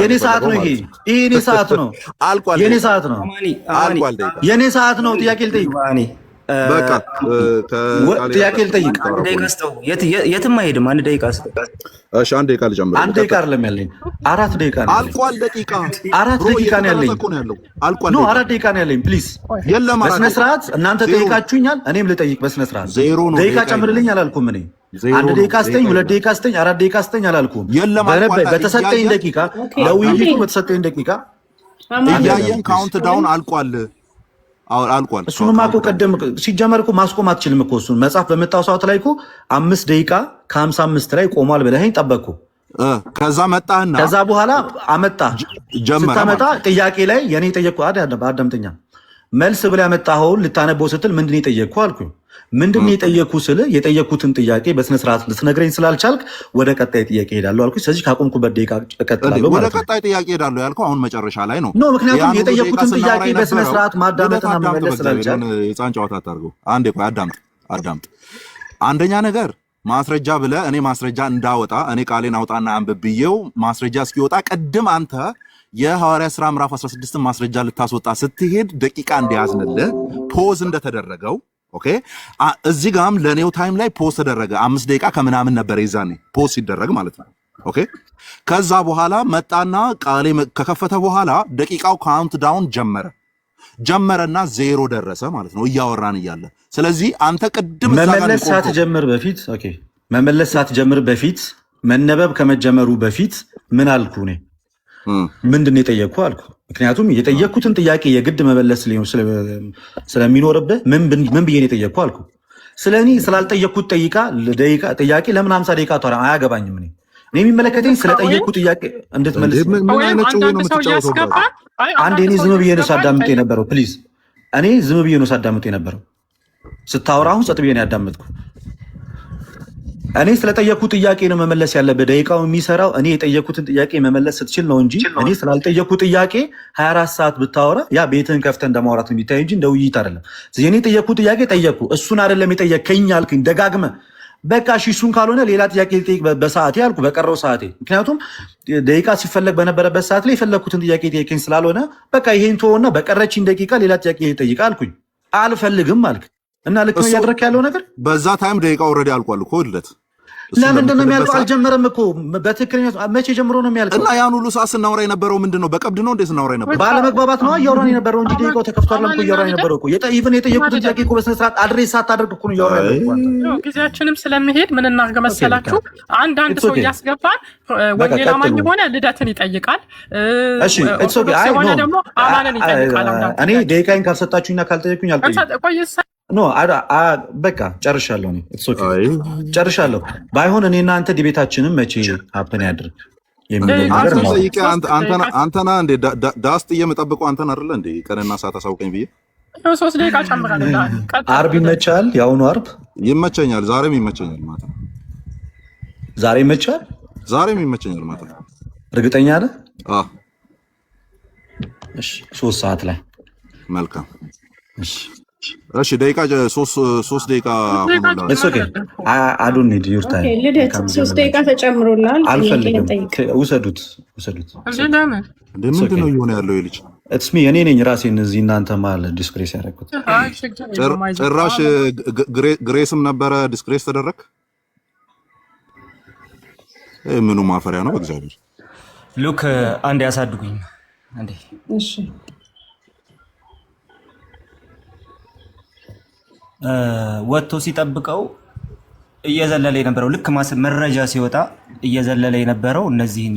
የኔ ሰዓት ነው ይሄ የኔ ሰዓት ነው። አልቋል። የኔ ሰዓት ነው። አልቋል። የኔ ሰዓት ነው። ጥያቄ ልጠይቅ። በቃ ጥያቄ ልጠይቅ። የትም አይሄድም። አንድ ደቂቃ ስጠው። እሺ አንድ ደቂቃ ልጨምር። አንድ ደቂቃ አይደለም ያለኝ 4 ደቂቃ ነው። አልቋል። ደቂቃ 4 ደቂቃ ነው ያለኝ። አልቋል። 4 ደቂቃ ነው ያለኝ። ፕሊዝ በስነ ስርዓት እናንተ ጠይቃችሁኛል። እኔም ልጠይቅ በስነ ስርዓት። ደቂቃ ጨምርልኝ አላልኩም እኔ። 1 ደቂቃ ስጠኝ፣ 2 ደቂቃ ስጠኝ፣ 4 ደቂቃ ስጠኝ አላልኩም። በተሰጠኝ ደቂቃ ለውይይቱ በተሰጠኝ ደቂቃ እያየን ካውንት ዳውን አልቋል። አልቋል። እሱንማ እኮ ቀደም ሲጀመር እኮ ማስቆም አትችልም እኮ እሱን መጽሐፍ በመጣው ሰዓት ላይ እኮ 5 ደቂቃ ከ55 ላይ ቆሟል ብለኸኝ ጠበቅኩ። ከዛ መጣህና ከዛ በኋላ አመጣ ስታመጣ ጥያቄ ላይ የኔ ጠየቅኩ። አዳምጠኛ መልስ ብለህ ያመጣኸውን ልታነበው ስትል ምንድን ነው የጠየቅኩ አልኩኝ። ምንድን ነው የጠየቅኩ ስል የጠየቅኩትን ጥያቄ በስነ ስርዓት ልትነግረኝ ስላልቻልክ ወደ ቀጣይ ጥያቄ ሄዳለሁ አልኩኝ። ስለዚህ ካቆምኩበት ደቂቃ እቀጥላለሁ። ወደ ቀጣይ ጥያቄ ሄዳለሁ ያልከው አሁን መጨረሻ ላይ ነው። ምክንያቱም የጠየቅኩትን ጥያቄ በስነ ስርዓት ማዳመጥና መመለስ ስላልቻልክ የህፃን ጨዋታ አታድርገው። አንዴ ቆይ አዳምጥ። አንደኛ ነገር ማስረጃ ብለህ እኔ ማስረጃ እንዳወጣ እኔ ቃሌን አውጣና አንብብ ብዬው ማስረጃ እስኪወጣ ቅድም አንተ የሐዋርያ ሥራ ምዕራፍ 16 ማስረጃ ልታስወጣ ስትሄድ ደቂቃ እንዲያዝንልህ ፖዝ እንደተደረገው ኦኬ። እዚህ ጋም ለኔው ታይም ላይ ፖዝ ተደረገ። 5 ደቂቃ ከምናምን ነበር የዛኔ ፖዝ ሲደረግ ማለት ነው። ኦኬ። ከዛ በኋላ መጣና ቃሌ ከከፈተ በኋላ ደቂቃው ካውንት ዳውን ጀመረና 0 ደረሰ ማለት ነው እያወራን እያለ። ስለዚህ አንተ ቅድም መመለስ ሳትጀምር በፊት መነበብ ከመጀመሩ በፊት ምን አልኩ እኔ? ምንድን ነው የጠየቅኩ አልኩ። ምክንያቱም የጠየቅኩትን ጥያቄ የግድ መመለስ ስለሚኖርብህ ምን ብዬ ነው የጠየቅኩ አልኩ። ስለ እኔ ስላልጠየቅኩት ጥያቄ ለምን 50 ደቂቃ ተራ አያገባኝም። እኔ የሚመለከተኝ ስለጠየቅኩ ጥያቄ እንድትመልስ። አንድ እኔ ዝም ብዬ ነው ሳዳምጥ የነበረው። ፕሊዝ እኔ ዝም ብዬ ነው ሳዳምጥ የነበረው። ስታወራ አሁን ጸጥ ብዬ ነው ያዳመጥኩ። እኔ ስለጠየቅኩት ጥያቄ ነው መመለስ ያለበት። ደቂቃው የሚሰራው እኔ የጠየቅኩትን ጥያቄ መመለስ ስትችል ነው እንጂ እኔ ስላልጠየቅኩት ጥያቄ 24 ሰዓት ብታወራ ያ ቤትህን ከፍተህ እንደማውራት የሚታይ እንጂ እንደ ውይይት አይደለም። እኔ የጠየቅኩት ጥያቄ ጠየቅኩ። እሱን አይደለም የጠየቅከኝ አልክኝ ደጋግመህ። በቃ እሺ እሱን ካልሆነ ሌላ ጥያቄ ልጠይቅ በሰዓቴ አልኩ፣ በቀረው ሰዓቴ። ምክንያቱም ደቂቃ ሲፈለግ በነበረበት ሰዓት ላይ የፈለግኩትን ጥያቄ ጠየቀኝ ስላልሆነ በቃ ይሄን ተወውና በቀረችኝ ደቂቃ ሌላ ጥያቄ ልጠይቅ አልኩኝ። አልፈልግም አልክ እና ልክ ነው እያደረክ ያለው ነገር። በዛ ታይም ደቂቃ ኦልሬዲ አልቋል እኮ ልደት። ለምንድን ነው የሚያልቀው? አልጀመረም እኮ በትክክለኛ መቼ ጀምሮ ነው የሚያልቀው? እና ያን ሁሉ ሰዓት ስናወራ የነበረው ምንድን ነው? በቀብድ ነው እንዴ ስናወራ የነበረው? ባለመግባባት ነው እያወራን የነበረው እንጂ ደቂቃው ተከፍቷል እኮ እያወራን የነበረው እኮ። ኢቭን የጠየቁትን ጥያቄ እኮ በስነ ስርዓት አድሬስ ሳታደርግ እኮ ነው እያወራን የነበረው። ጊዜያችንም ስለሚሄድ ምን እናድርግ መሰላችሁ? አንድ ሰው እያስገባን ወንጌል አማኝ ሆነ ልደትን ይጠይቃል። እሺ ኢትስ ኦኬ። አይ ኖ ደግሞ አማንን ይጠይቃል። እኔ ደቂቃዬን ካልሰጣችሁኝና ካልጠየቁኝ አልጠይቅም። ኖ በቃ ጨርሻለሁ። ጨርሻለሁ። ባይሆን እኔ እናንተ ዲቤታችንም መቼ ሀፕን ያድርግ የሚለው ነገር ነው። አንተና እንዴ ዳስት እየመጠብቀው አንተን አይደለ እንዴ ቀንና ሰዓት አሳውቀኝ ብዬ 3 ደቂቃ ጨምራለሁ። አርብ ይመቻል? የአሁኑ አርብ ይመቸኛል። ዛሬም ይመቸኛል። ማታ ዛሬ ይመቻል? ዛሬም ይመቸኛል። ማታ እርግጠኛ ነህ? አዎ። እሺ 3 ሰዓት ላይ መልካም። እሺ ደቂቃ 3 ደቂቃ ሆኖላል። እሱ ኦኬ አዶን ኒድ ዩር ታይም። ልደት 3 ደቂቃ ተጨምሮላል። አልፈልግም። ውሰዱት። ምንድን ነው እየሆነ ያለው? የልጅ ኢትስ ሚ እኔ ነኝ ራሴን እዚህ እናንተ መሀል ዲስክሬስ ያደረኩት። ጭራሽ ግሬስም ነበረ ዲስክሬስ ተደረግ። ምኑ ማፈሪያ ነው በእግዚአብሔር። ሉክ አንድ ያሳድጉኝ አንዴ። እሺ ወጥቶ ሲጠብቀው እየዘለለ የነበረው ልክ መረጃ ሲወጣ እየዘለለ የነበረው እነዚህን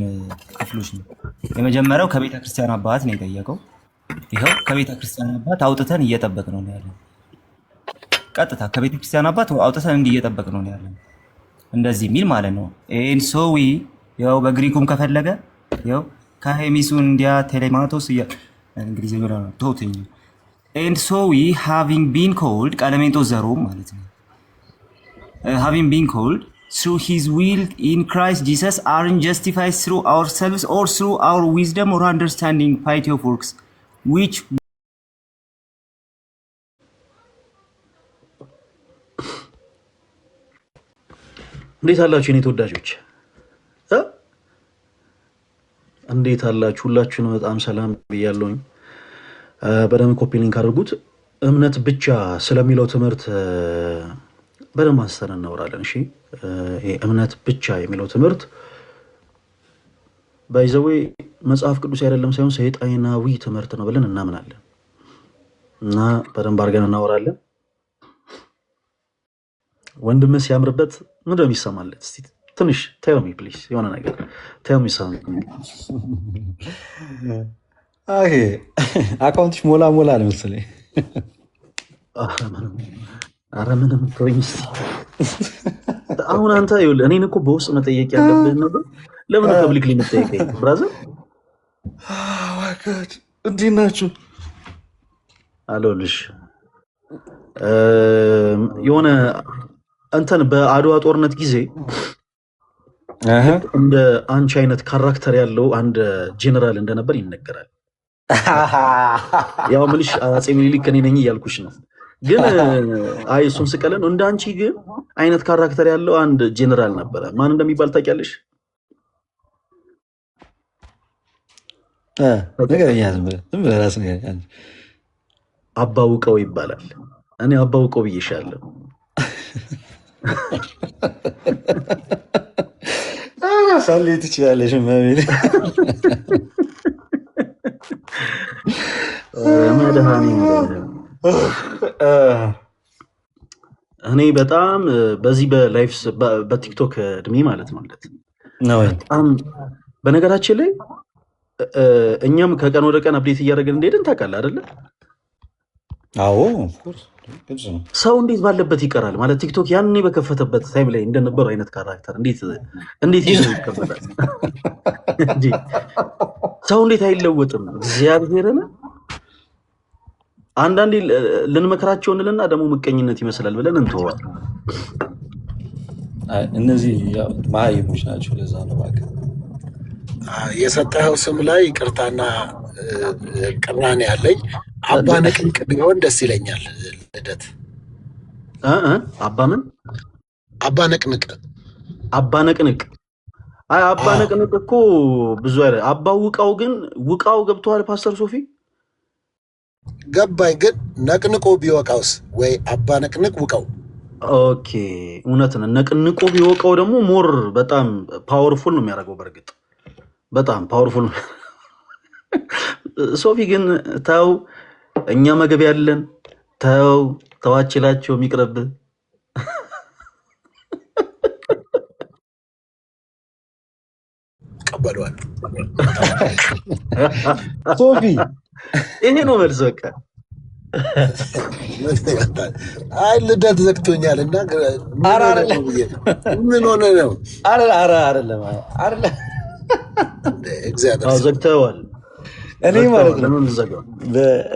ክፍሎች ነው። የመጀመሪያው ከቤተ ክርስቲያን አባት ነው የጠየቀው። ይኸው ከቤተ ክርስቲያን አባት አውጥተን እየጠበቅ ነው ያለው። ቀጥታ ከቤተ ክርስቲያን አባት አውጥተን እንዲህ እየጠበቅ ነው ያለው። እንደዚህ የሚል ማለት ነው። ኤን ሶዊ ያው በግሪኩም ከፈለገ ያው ከሄሚሱን እንዲያ ቴሌማቶስ እንግሊዝኛ ነው ቶቲኝ and so we having been called ቀለሜንጦስ ዘሮም ማለት ነው having been called through his will in Christ Jesus aren't justified through ourselves or through our wisdom or understanding piety of works which እንዴት አላችሁ የኔ ተወዳጆች? እንዴት አላችሁ? ሁላችሁንም በጣም ሰላም ብያለሁኝ። በደንብ ኮፒ ሊንክ አድርጉት። እምነት ብቻ ስለሚለው ትምህርት በደንብ አንስተን እናወራለን። እሺ ይሄ እምነት ብቻ የሚለው ትምህርት ባይዘዌ መጽሐፍ ቅዱስ አይደለም ሳይሆን ሰይጣናዊ ትምህርት ነው ብለን እናምናለን እና በደንብ አድርገን እናወራለን። ወንድምህ ሲያምርበት ምንድን ነው የሚሰማለት? እስቲ ትንሽ ቴል ሚ ፕሊዝ፣ የሆነ ነገር ቴል ሚ ሳምቲንግ። ኦኬ አካውንትሽ ሞላ ነው መሰለኝ። ኧረ ምንም ተወኝ እስቲ። አሁን አንተ ይኸውልህ እኔን እኮ በውስጥ መጠየቅ ያለብህ ነገር ለምን ፐብሊክ ላይ የምትጠይቀኝ? ብራዘር እንዴት ናችሁ? አለሁልሽ። የሆነ እንትን በአድዋ ጦርነት ጊዜ እንደ አንቺ አይነት ካራክተር ያለው አንድ ጄኔራል እንደነበር ይነገራል። ያው ምልሽ አፄ ምኒልክ እኔ ነኝ እያልኩሽ ነው። ግን አይ እሱን ስቀለን እንደ አንቺ ግን አይነት ካራክተር ያለው አንድ ጄኔራል ነበረ። ማን እንደሚባል ታውቂያለሽ? አባውቀው ይባላል። እኔ አባውቀው ብዬሻለሁ። ሳሌ ትችላለሽ ማሚል እኔ በጣም በዚህ በላይፍ በቲክቶክ እድሜ ማለት ነው በጣም በነገራችን ላይ እኛም ከቀን ወደ ቀን አፕዴት እያደረግን እንደሄድን ታውቃለህ አይደለ? አዎ ሰው እንዴት ባለበት ይቀራል ማለት ቲክቶክ ያኔ በከፈተበት ታይም ላይ እንደነበሩ አይነት ካራክተር እንዴት ይከፈታል? ሰው እንዴት አይለወጥም? እግዚአብሔርን አንዳንዴ ልንመክራቸው እንልና ደግሞ ምቀኝነት ይመስላል ብለን እንተዋል። እነዚህ መሀይሞች ናቸው። ለዛ ነው እባክህ የሰጠኸው ስም ላይ ይቅርታና ቅራኔ ያለኝ አባ ነቅንቅ ቢሆን ደስ ይለኛል። ልደት አባ ምን አባ ነቅንቅ አባ ነቅንቅ አይ አባ ነቅንቅ እኮ ብዙ አይደል። አባ ውቃው ግን ውቃው ገብቷል። ፓስተር ሶፊ ገባኝ። ግን ነቅንቆ ቢወቃውስ? ወይ አባ ነቅንቅ ውቃው። ኦኬ እውነት ነው። ነቅንቆ ቢወቃው ደግሞ ሞር በጣም ፓወርፉል ነው የሚያደርገው። በእርግጥ በጣም ፓወርፉል ነው። ሶፊ ግን ተው፣ እኛ መገብ ያለን ተው፣ ተዋችላቸው የሚቅረብ ቀበሏል። ሶፊ ይሄ ነው መልስ። በቃ አይ ልደት ዘግቶኛል እና ምን ሆነ ነው? አይደለም እግዚአብሔር ዘግተዋል። እኔ ማለት ነው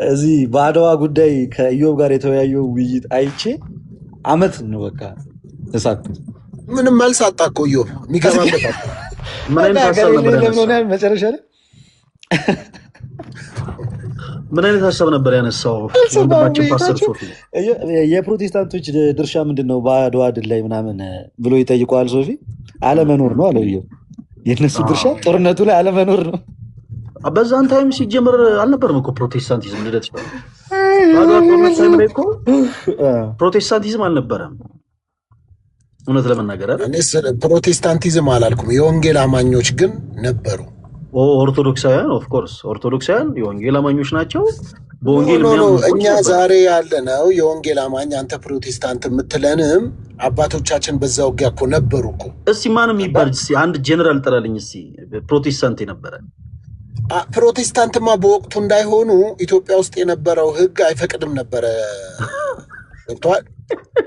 እዚህ በአድዋ ጉዳይ ከኢዮብ ጋር የተወያየው ውይይት አይቼ አመት ነው በቃ ተሳክቶ ምንም መልስ አጣ እኮ ኢዮብ የሚገባበት መጨረሻ ላይ ምን አይነት ሀሳብ ነበር ያነሳው? ፓስተር ሶፊ የፕሮቴስታንቶች ድርሻ ምንድን ነው በአድዋ ድል ላይ ምናምን ብሎ ይጠይቀዋል። ሶፊ አለመኖር ነው አለ። የእነሱ ድርሻ ጦርነቱ ላይ አለመኖር ነው። በዛን ታይም ሲጀምር አልነበርም እኮ ፕሮቴስታንቲዝም። ልደት በአድዋ ጦርነት ታይም ላይ እኮ ፕሮቴስታንቲዝም አልነበረም። እውነት ለመናገር ፕሮቴስታንቲዝም አላልኩም፣ የወንጌል አማኞች ግን ነበሩ። ኦርቶዶክሳውያን ኦፍኮርስ ኦርቶዶክሳውያን የወንጌል አማኞች ናቸው። በወንጌል እኛ ዛሬ ያለ ነው የወንጌል አማኝ። አንተ ፕሮቴስታንት የምትለንም አባቶቻችን በዛ ውጊያ እኮ ነበሩ እኮ። እስቲ ማንም ይባል አንድ ጀነራል ጥራልኝ እስቲ ፕሮቴስታንት የነበረ። ፕሮቴስታንትማ በወቅቱ እንዳይሆኑ ኢትዮጵያ ውስጥ የነበረው ሕግ አይፈቅድም ነበረ። ገብቶሃል?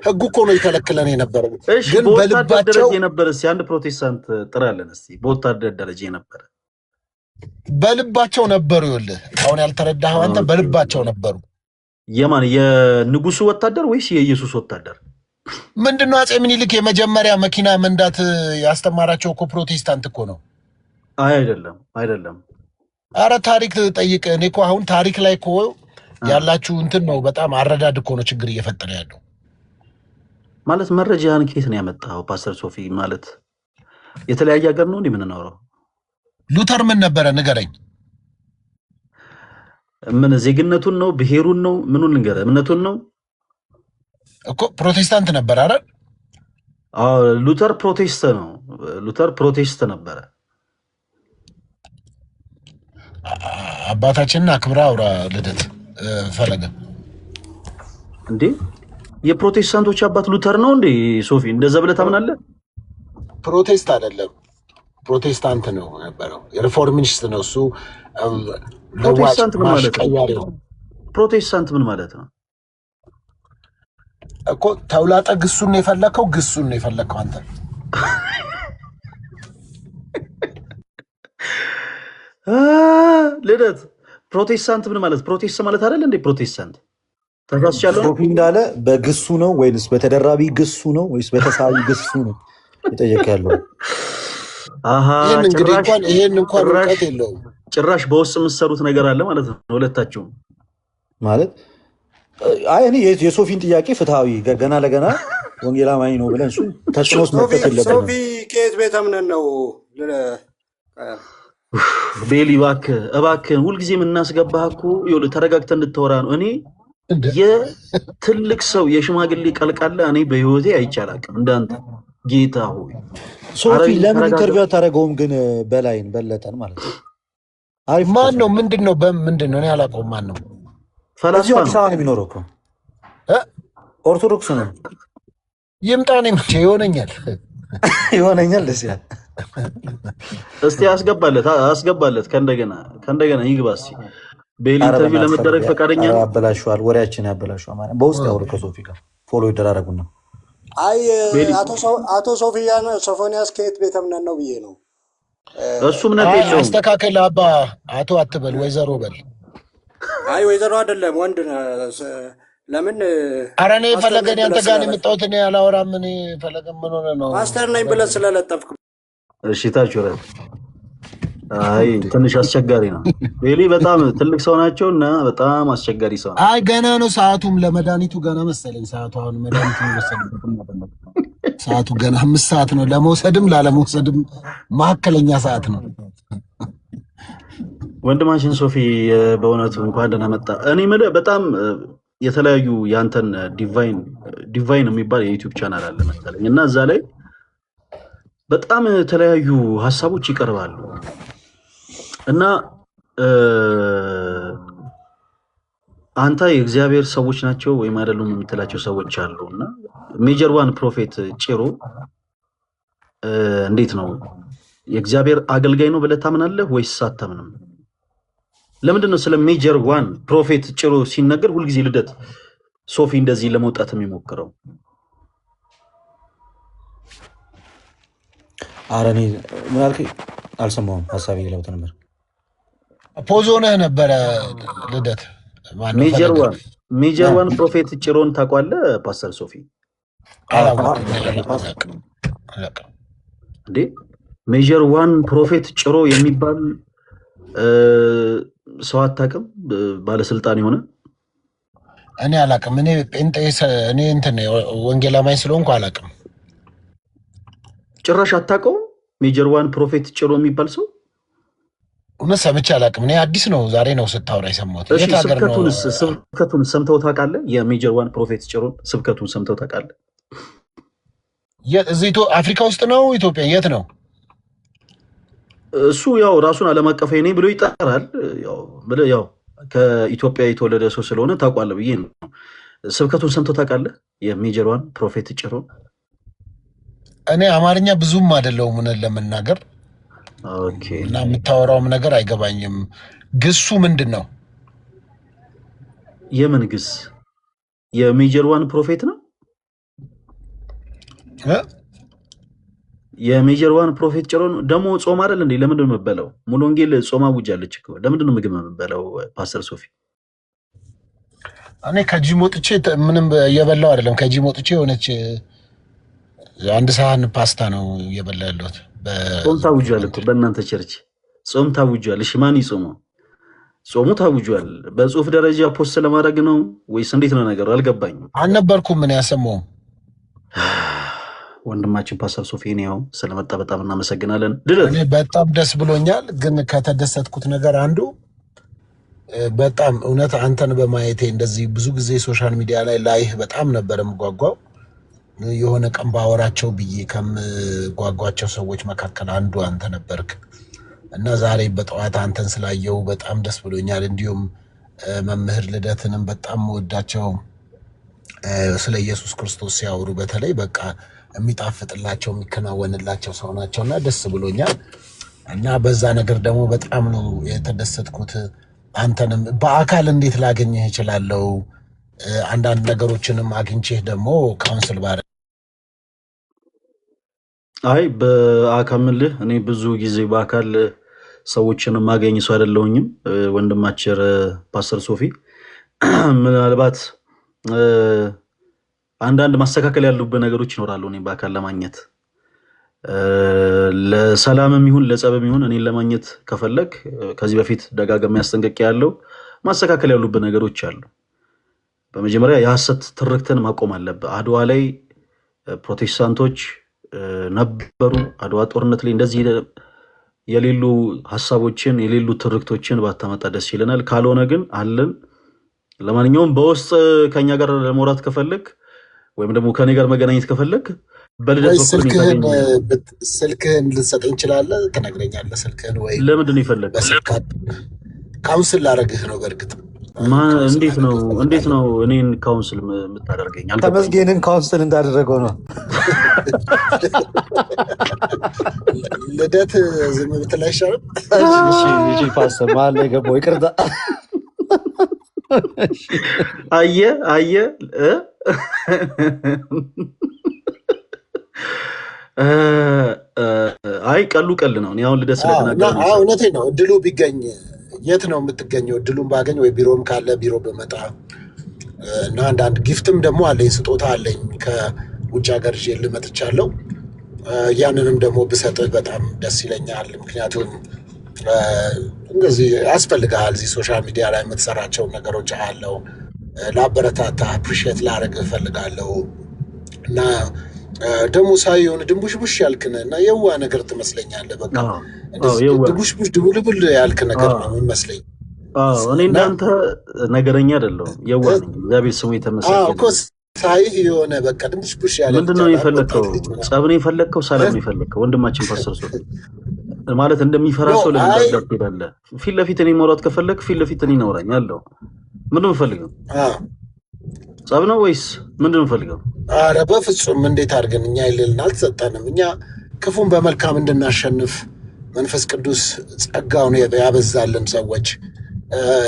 ሕጉ እኮ ነው ይከለክለን የነበረው። ግን በልባቸው የነበረ እስቲ አንድ ፕሮቴስታንት ጥራለን እስቲ። በወታደር ደረጃ የነበረ በልባቸው ነበሩ። ይኸውልህ አሁን ያልተረዳኸው አንተ በልባቸው ነበሩ። የማን የንጉሱ ወታደር ወይስ የኢየሱስ ወታደር? ምንድነው አፄ ምኒልክ የመጀመሪያ መኪና መንዳት ያስተማራቸው እኮ ፕሮቴስታንት እኮ ነው። አይደለም። አረ ታሪክ ጠይቅ። እኔ እኮ አሁን ታሪክ ላይ እኮ ያላችሁ እንትን ነው። በጣም አረዳድ እኮ ነው ችግር እየፈጠረ ያለው። ማለት መረጃን ከየት ነው ያመጣው ፓስተር ሶፊ? ማለት የተለያየ ሀገር ነው እንዴ የምንኖረው? ሉተር ምን ነበረ ንገረኝ። ምን ዜግነቱን ነው ብሔሩን ነው ምኑን ልንገርህ? እምነቱን ነው እኮ ፕሮቴስታንት ነበር አይደል? አዎ ሉተር ፕሮቴስት ነው። ሉተር ፕሮቴስት ነበረ። አባታችንን አክብራ አውራ ልደት ፈለገ እንዴ የፕሮቴስታንቶች አባት ሉተር ነው እንዴ ሶፊ? እንደዛ ብለህ ታምናለህ? ፕሮቴስት አይደለም ፕሮቴስታንት ነው ነበረው። የሪፎርሚስት ነው እሱ። ፕሮቴስታንት ምን ማለት ነው? ፕሮቴስታንት ምን ማለት ነው እኮ? ተውላጠ ግሱን ነው የፈለከው? ግሱን ነው የፈለከው አንተ? ልደት ፕሮቴስታንት ምን ማለት? ፕሮቴስት ማለት አይደል እንዴ? ፕሮቴስታንት ተሳስቻለሁ ሶፊ እንዳለ በግሱ ነው ወይስ በተደራቢ ግሱ ነው ወይስ በተሳቢ ግሱ ነው የጠየቀ ያለው? ይሄን እንኳን እውቀት የለውም። ጭራሽ በውስጥ የምትሰሩት ነገር አለ ማለት ነው ሁለታችሁም ማለት። እኔ የሶፊን ጥያቄ ፍትሐዊ ገና ለገና ወንጌል አማኝ ነው ብለን እሱ ተጽዕኖስ መከት የለብንም። ሶፊ ከየት ቤተ እምነት ነው? ቤሊ እባክህን ሁልጊዜ የምናስገባህ እኮ ይኸውልህ ተረጋግተህ እንድታወራ ነው። እኔ የትልቅ ሰው የሽማግሌ ቀልቃላ እኔ በህይወቴ አይቼ አላውቅም እንዳንተ። ጌታ ሆይ ሶፊ ለምን ኢንተርቪው አታደርገውም ግን? በላይን በለጠን ማለት ነው። አሪፍ ማን ነው? ምንድን ነው? በምንድን ነው? እኔ አላውቀውም። ማን ነው? ፈላስፋ ነው የሚኖረው እኮ ኦርቶዶክስ ነው። ይምጣ ነው መቼ ይሆነኛል ደስ ያለ። እስቲ አስገባለት ከእንደገና ይግባ። እስቲ ቤሊ ኢንተርቪው ለመደረግ ፈቃደኛ ነው? ያበላሽዋል፣ ወሬያችን ያበላሽዋል ማለት በውስጥ ያወሩ ከሶፊ ጋር ፎሎ ይደራረጉና አይ አቶ ሶፎንያስ ከየት ቤተ እምነት ነው ብዬ ነው። እሱ እምነት የለውም። አስተካከል አባ። አቶ አትበል ወይዘሮ በል። አይ ወይዘሮ አይደለም ወንድ። ለምን? ኧረ እኔ ፈለገን ያንተ ጋር የመጣሁት እኔ አላወራም። እኔ ፈለገን ምን ሆነ ነው ፓስተር ነኝ ብለህ ስለለጠፍክ። እሺ ታችሁረ አይ ትንሽ አስቸጋሪ ነው። ቤሊ በጣም ትልቅ ሰው ናቸው እና በጣም አስቸጋሪ ሰው ነው። አይ ገና ነው ሰዓቱም ለመድኃኒቱ ገና መሰለኝ። ሰዓቱ አሁን መድኃኒቱ ነው ሰዓቱ ገና 5 ሰዓት ነው። ለመውሰድም ላለመውሰድም መካከለኛ ሰዓት ነው። ወንድማችን ሶፊ በእውነቱ እንኳን ደህና መጣ። እኔ የምልህ በጣም የተለያዩ ያንተን ዲቫይን የሚባል የዩቲዩብ ቻናል አለ መሰለኝ እና እዛ ላይ በጣም የተለያዩ ሀሳቦች ይቀርባሉ እና አንተ የእግዚአብሔር ሰዎች ናቸው ወይም አይደሉም የምትላቸው ሰዎች አሉ እና ሜጀር ዋን ፕሮፌት ጭሮ እንዴት ነው የእግዚአብሔር አገልጋይ ነው ብለህ ታምናለህ ወይስ አታምንም? ለምንድን ነው ስለ ሜጀር ዋን ፕሮፌት ጭሮ ሲነገር ሁልጊዜ ልደት ሶፊ እንደዚህ ለመውጣት የሚሞክረው? ኧረ እኔ ምን አልከኝ አልሰማሁም። ሀሳቤ እየለውጥ ነበር። ፖዝ ሆነህ ነበረ ልደት። ሜጀር ዋን ፕሮፌት ጭሮን ታውቀዋለህ ፓስተር ሶፊ? እንዴ ሜጀር ዋን ፕሮፌት ጭሮ የሚባል ሰው አታውቅም? ባለስልጣን የሆነ እኔ አላውቅም። እኔ ጴንጤ እኔ እንትን ወንጌላማኝ ስለሆንኩ አላውቅም። ጭራሽ አታውቀውም? ሜጀር ዋን ፕሮፌት ጭሮ የሚባል ሰው እውነት ሰምቼ አላውቅም። እኔ አዲስ ነው ዛሬ ነው ስታወራ የሰማሁት። ስብከቱን ሰምተው ታውቃለህ? የሜጀር ዋን ፕሮፌት ጭሮን ስብከቱን ሰምተው ታውቃለህ? እዚህ አፍሪካ ውስጥ ነው ኢትዮጵያ የት ነው? እሱ ያው ራሱን ዓለም አቀፋዊ ነኝ ብሎ ይጠራል። ያው ከኢትዮጵያ የተወለደ ሰው ስለሆነ ታውቋለህ ብዬ ነው። ስብከቱን ሰምተው ታውቃለህ? የሜጀር ዋን ፕሮፌት ጭሮን። እኔ አማርኛ ብዙም አይደለሁም እውነት ለመናገር እና የምታወራውም ነገር አይገባኝም። ግሱ ምንድን ነው? የምን ግስ? የሜጀር ዋን ፕሮፌት ነው። የሜጀር ዋን ፕሮፌት ጭሮን ደግሞ ጾም አይደል እንዴ? ለምንድን ነው የምበላው? ሙሉ ወንጌል ጾም አውጃለች እኮ። ለምንድን ነው ምግብ የምበላው ፓስተር ሶፊ? እኔ ከጂም ወጥቼ ምንም እየበላው አይደለም። ከጂም ወጥቼ የሆነች አንድ ሳህን ፓስታ ነው እየበላ ያለሁት። ጾም ታውጇል እኮ በእናንተ ቸርች ጾም ታውጇል። እሺ ማን ይጾመው? ጾሙ ታውጇል። በጽሁፍ ደረጃ ፖስት ለማድረግ ነው ወይስ እንዴት ነው ነገሩ? አልገባኝም። አልነበርኩም ምን ያሰማውም። ወንድማችን ፓስተር ሶፊ ነው ስለመጣ በጣም እናመሰግናለን። እኔ በጣም ደስ ብሎኛል። ግን ከተደሰትኩት ነገር አንዱ በጣም እውነት አንተን በማየቴ እንደዚህ ብዙ ጊዜ ሶሻል ሚዲያ ላይ ላይህ በጣም ነበር የምጓጓው። የሆነ ቀን ባወራቸው ብዬ ከምጓጓቸው ሰዎች መካከል አንዱ አንተ ነበርክ እና ዛሬ በጠዋት አንተን ስላየው በጣም ደስ ብሎኛል። እንዲሁም መምህር ልደትንም በጣም ወዳቸው ስለ ኢየሱስ ክርስቶስ ሲያወሩ በተለይ በቃ የሚጣፍጥላቸው የሚከናወንላቸው ሰው ናቸውና ደስ ብሎኛል እና በዛ ነገር ደግሞ በጣም ነው የተደሰትኩት። አንተንም በአካል እንዴት ላገኘህ እችላለሁ? አንዳንድ ነገሮችንም አግኝቼህ ደግሞ ካውንስል ባረ አይ በአካምልህ እኔ ብዙ ጊዜ በአካል ሰዎችን ማገኝ ሰው አይደለሁኝም። ወንድማችን ፓስተር ሶፊ ምናልባት አንዳንድ ማስተካከል ያሉበት ነገሮች ይኖራሉ። እኔ በአካል ለማግኘት ለሰላምም ይሁን ለጸብም ይሁን እኔን ለማግኘት ከፈለግ ከዚህ በፊት ደጋግሜ ያስጠንቅቄ ያለው ማስተካከል ያሉበት ነገሮች አሉ። በመጀመሪያ የሐሰት ትርክትን ማቆም አለበት። አድዋ ላይ ፕሮቴስታንቶች ነበሩ። አድዋ ጦርነት ላይ እንደዚህ የሌሉ ሐሳቦችን የሌሉ ትርክቶችን ባታመጣ ደስ ይለናል። ካልሆነ ግን አለን። ለማንኛውም በውስጥ ከኛ ጋር ለመውራት ከፈለግ ወይም ደግሞ ከኔ ጋር መገናኘት ከፈለግ በልደት ስልክህን ልትሰጠኝ እንችላለን? ትነግረኛለህ ስልክህን? ወይ ለምንድን ነው የፈለግህ? ካውንስል ላደርግህ ነው። በእርግጥ እንዴት ነው እኔን ካውንስል የምታደርገኝ? ተመስገንን ካውንስል እንዳደረገው ነው። ልደት ዝም ብትል አይሻልም? ፓስተር መሀል ላይ ገባሁ፣ ይቅርታ። አየ አይ ቀሉ ቀል ነው። እኔ አሁን ልደት ስለተናገረ እውነቴን ነው። እድሉ ቢገኝ የት ነው የምትገኘው? እድሉን ባገኝ ወይ ቢሮም ካለ ቢሮ በመጣ እና አንዳንድ ጊፍትም ደግሞ አለኝ፣ ስጦታ አለኝ ከውጭ ሀገር ይዤ ልመጥቻለሁ። ያንንም ደግሞ ብሰጥህ በጣም ደስ ይለኛል። ምክንያቱም እንደዚህ ያስፈልግሃል። እዚህ ሶሻል ሚዲያ ላይ የምትሰራቸውን ነገሮች አለው ለአበረታታ አፕሪሺየት ላደርግ እፈልጋለሁ እና ደግሞ ሳይ የሆነ ድንቡሽቡሽ ያልክነ እና የዋ ነገር ትመስለኛለህ። በቃ ድንቡሽቡሽ ድቡልብል ያልክ ነገር ነው የሚመስለኝ። እኔ እንዳንተ ነገረኛ አይደለሁም፣ የዋ ነኝ። እግዚአብሔር ስሙ የተመሰገነ። ሳይህ የሆነ በቃ ድንቡሽቡሽ ያለ ምንድን ነው የፈለግከው? ጸብ ነው የፈለግከው? ሰላም ነው የፈለግከው? ወንድማችን ፓስተር ሶፊ ማለት እንደሚፈራ ሰው ለምን ትሄዳለህ? ፊት ለፊት እኔ ማውራት ከፈለግ ፊት ለፊት እኔ እናውራኝ አለው። ምንድን ነው የምፈልገው? ጸብ ነው ወይስ ምንድን ነው የምፈልገው? ኧረ በፍጹም እንዴት አድርገን እኛ ይልልን አልተሰጠንም። እኛ ክፉን በመልካም እንድናሸንፍ መንፈስ ቅዱስ ጸጋውን ያበዛልን ሰዎች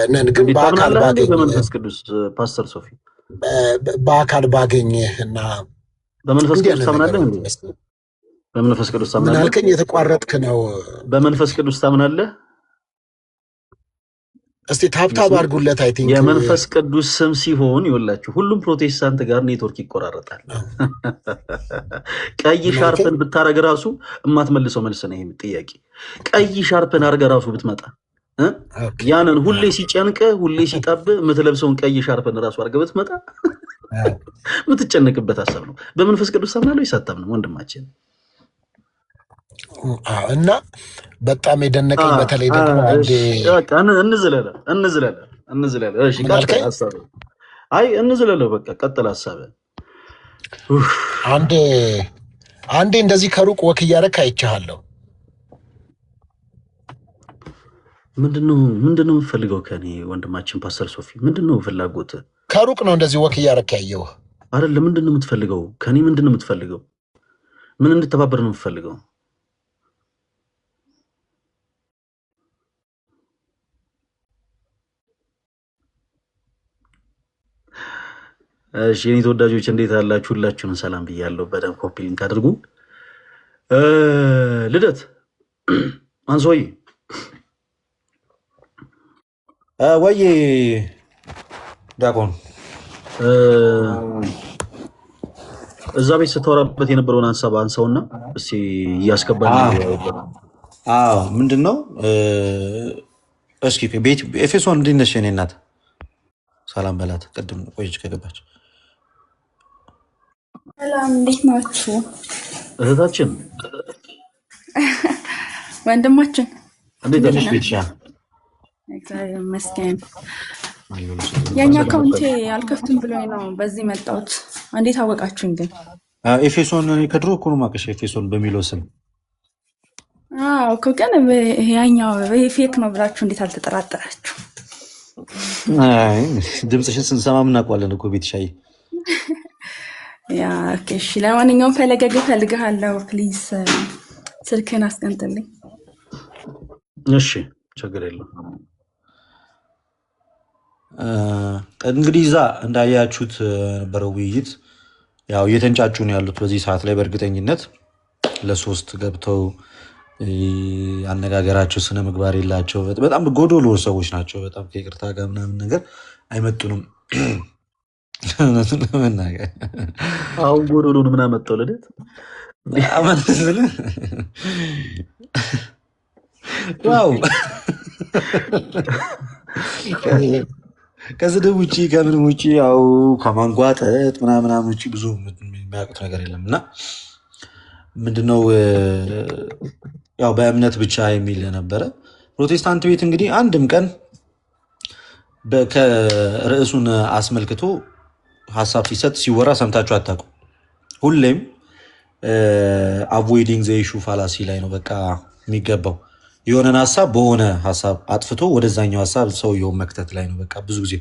ነን ግን በአካል ባገኝ በመንፈስ ቅዱስ ፓስተር ሶፊ በአካል ባገኝህ እና በመንፈስ ቅዱስ ታምናለህ እንዴ? በመንፈስ ቅዱስ ታምናለህ? ምን አልከኝ? የተቋረጥክ ነው። በመንፈስ ቅዱስ ታምናለህ? እስቲ ታብታብ አድርጉለት። አይ ቲንክ የመንፈስ ቅዱስ ስም ሲሆን ይወላችሁ ሁሉም ፕሮቴስታንት ጋር ኔትወርክ ይቆራረጣል። ቀይ ሻርፕን ብታረግ ራሱ እማትመልሰው መልስ ነው። ይሄም ጥያቄ ቀይ ሻርፕን አርገ ራሱ ብትመጣ ያንን ሁሌ ሲጨንቀ ሁሌ ሲጠብ የምትለብሰውን ቀይ ሻርፕን ራሱ አርገ ብትመጣ የምትጨነቅበት ሀሳብ ነው። በመንፈስ ቅዱስ ታምናለህ ወይስ አታምንም ወንድማችን? እና በጣም የደነቀኝ በተለይ ደግሞ እንዝለለ በቃ ቀጥል ሀሳብ። አንዴ እንደዚህ ከሩቅ ወክ እያደረክ አይቻለሁ። ምንድነው የምትፈልገው ከኔ ወንድማችን ፓስተር ሶፊ? ምንድነው ፍላጎት? ከሩቅ ነው እንደዚህ ወክ እያደረክ ያየው አይደል? ምንድነው የምትፈልገው ከኔ? ምንድነው የምትፈልገው? ምን እንድተባበር ነው የምትፈልገው? እሺ የኔ ተወዳጆች እንዴት አላችሁ? ሁላችሁንም ሰላም ብያለሁ። በደንብ ኮፒ ሊንክ አድርጉ። ልደት አንሶይ ወይ ዲያቆን እዛ ቤት ስታወራበት የነበረውን ሀሳብ አንሳውና እስኪ እያስገባን። ምንድን ነው እስኪ ቤት ኤፌሶን እንዴት ነሽ የኔ እናት? ሰላም በላት። ቅድም ቆይች ከገባች። ሰላም እንዴት ናችሁ? እህታችን ወንድማችን እንዴት ነሽ? ቤትሻ እግዚአብሔር ይመስገን። የኛ አካውንቴ አልከፍትም ብሎኝ ነው በዚህ መጣሁት። እንዴት አወቃችሁኝ ግን? ኤፌሶን ከድሮ እኮ ነው የማውቅሽ ኤፌሶን በሚለው ስም። እኮ ግን ያኛው ፌክ ነው ብላችሁ እንዴት አልተጠራጠራችሁ? ድምፅሽን ስንሰማ ምናውቀዋለን እኮ ቤትሻዬ። እሺ ለማንኛውም ፈለገግ ፈልግሃለሁ። ፕሊዝ ስልክህን አስቀምጥልኝ። እሺ ችግር የለም። እንግዲህ እዛ እንዳያችሁት ነበረው ውይይት ያው እየተንጫጩ ነው ያሉት በዚህ ሰዓት ላይ። በእርግጠኝነት ለሶስት ገብተው አነጋገራቸው ስነ ምግባር የላቸው በጣም ጎዶሎ ሰዎች ናቸው። በጣም ከይቅርታ ጋር ምናምን ነገር አይመጡንም። ለመናገር አሁን ጎዶሎን ምን አመጣው ልደት? ዋው ከስድብ ውጭ ከምንም ውጭ ያው ከማንጓጠጥ ምናምን ውጭ ብዙ የሚያውቁት ነገር የለም። እና ምንድነው ያው በእምነት ብቻ የሚል ነበረ። ፕሮቴስታንት ቤት እንግዲህ አንድም ቀን ከርዕሱን አስመልክቶ ሀሳብ ሲሰጥ ሲወራ ሰምታችሁ አታውቁም። ሁሌም አቮይዲንግ ዘ ኢሹ ፋላሲ ላይ ነው በቃ የሚገባው። የሆነን ሀሳብ በሆነ ሀሳብ አጥፍቶ ወደዛኛው ሀሳብ ሰውየውን መክተት ላይ ነው በቃ ብዙ ጊዜ።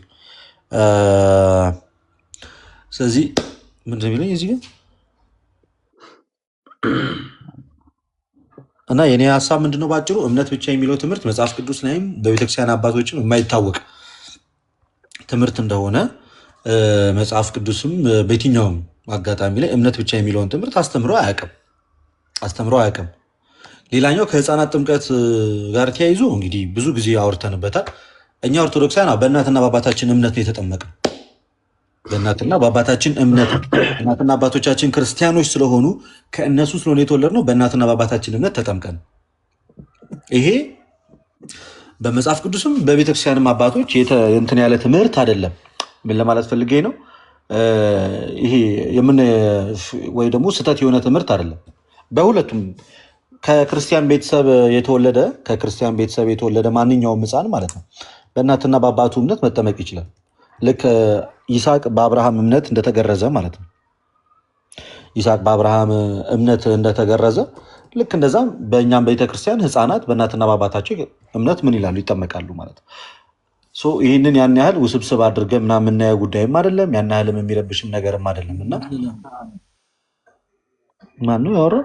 ስለዚህ ምንድን የሚለኝ እዚህ ግን እና የኔ ሀሳብ ምንድነው ባጭሩ እምነት ብቻ የሚለው ትምህርት መጽሐፍ ቅዱስ ላይም በቤተክርስቲያን አባቶችም የማይታወቅ ትምህርት እንደሆነ መጽሐፍ ቅዱስም በየትኛውም አጋጣሚ ላይ እምነት ብቻ የሚለውን ትምህርት አስተምሮ አያውቅም። ሌላኛው ከህፃናት ጥምቀት ጋር ተያይዞ እንግዲህ ብዙ ጊዜ አውርተንበታል። እኛ ኦርቶዶክሳውያን በእናትና በአባታችን እምነት ነው የተጠመቅነው። በእናትና በአባታችን እምነት እናትና አባቶቻችን ክርስቲያኖች ስለሆኑ ከእነሱ ስለሆነ የተወለድነው በእናትና በአባታችን እምነት ተጠምቀን። ይሄ በመጽሐፍ ቅዱስም በቤተክርስቲያንም አባቶች እንትን ያለ ትምህርት አይደለም። ምን ለማለት ፈልጌ ነው? ይሄ ወይ ደግሞ ስህተት የሆነ ትምህርት አይደለም። በሁለቱም ከክርስቲያን ቤተሰብ የተወለደ ማንኛውም ሕፃን ማለት ነው በእናትና በአባቱ እምነት መጠመቅ ይችላል። ልክ ይስሐቅ በአብርሃም እምነት እንደተገረዘ ማለት ነው። ይስሐቅ በአብርሃም እምነት እንደተገረዘ ልክ እንደዛም በእኛም ቤተክርስቲያን ሕፃናት በእናትና በአባታቸው እምነት ምን ይላሉ? ይጠመቃሉ ማለት ነው። ይህንን ያን ያህል ውስብስብ አድርገን ምናምን የምናየው ጉዳይም አይደለም። ያን ያህልም የሚረብሽም ነገርም አይደለም። እና ማነው ያወራው?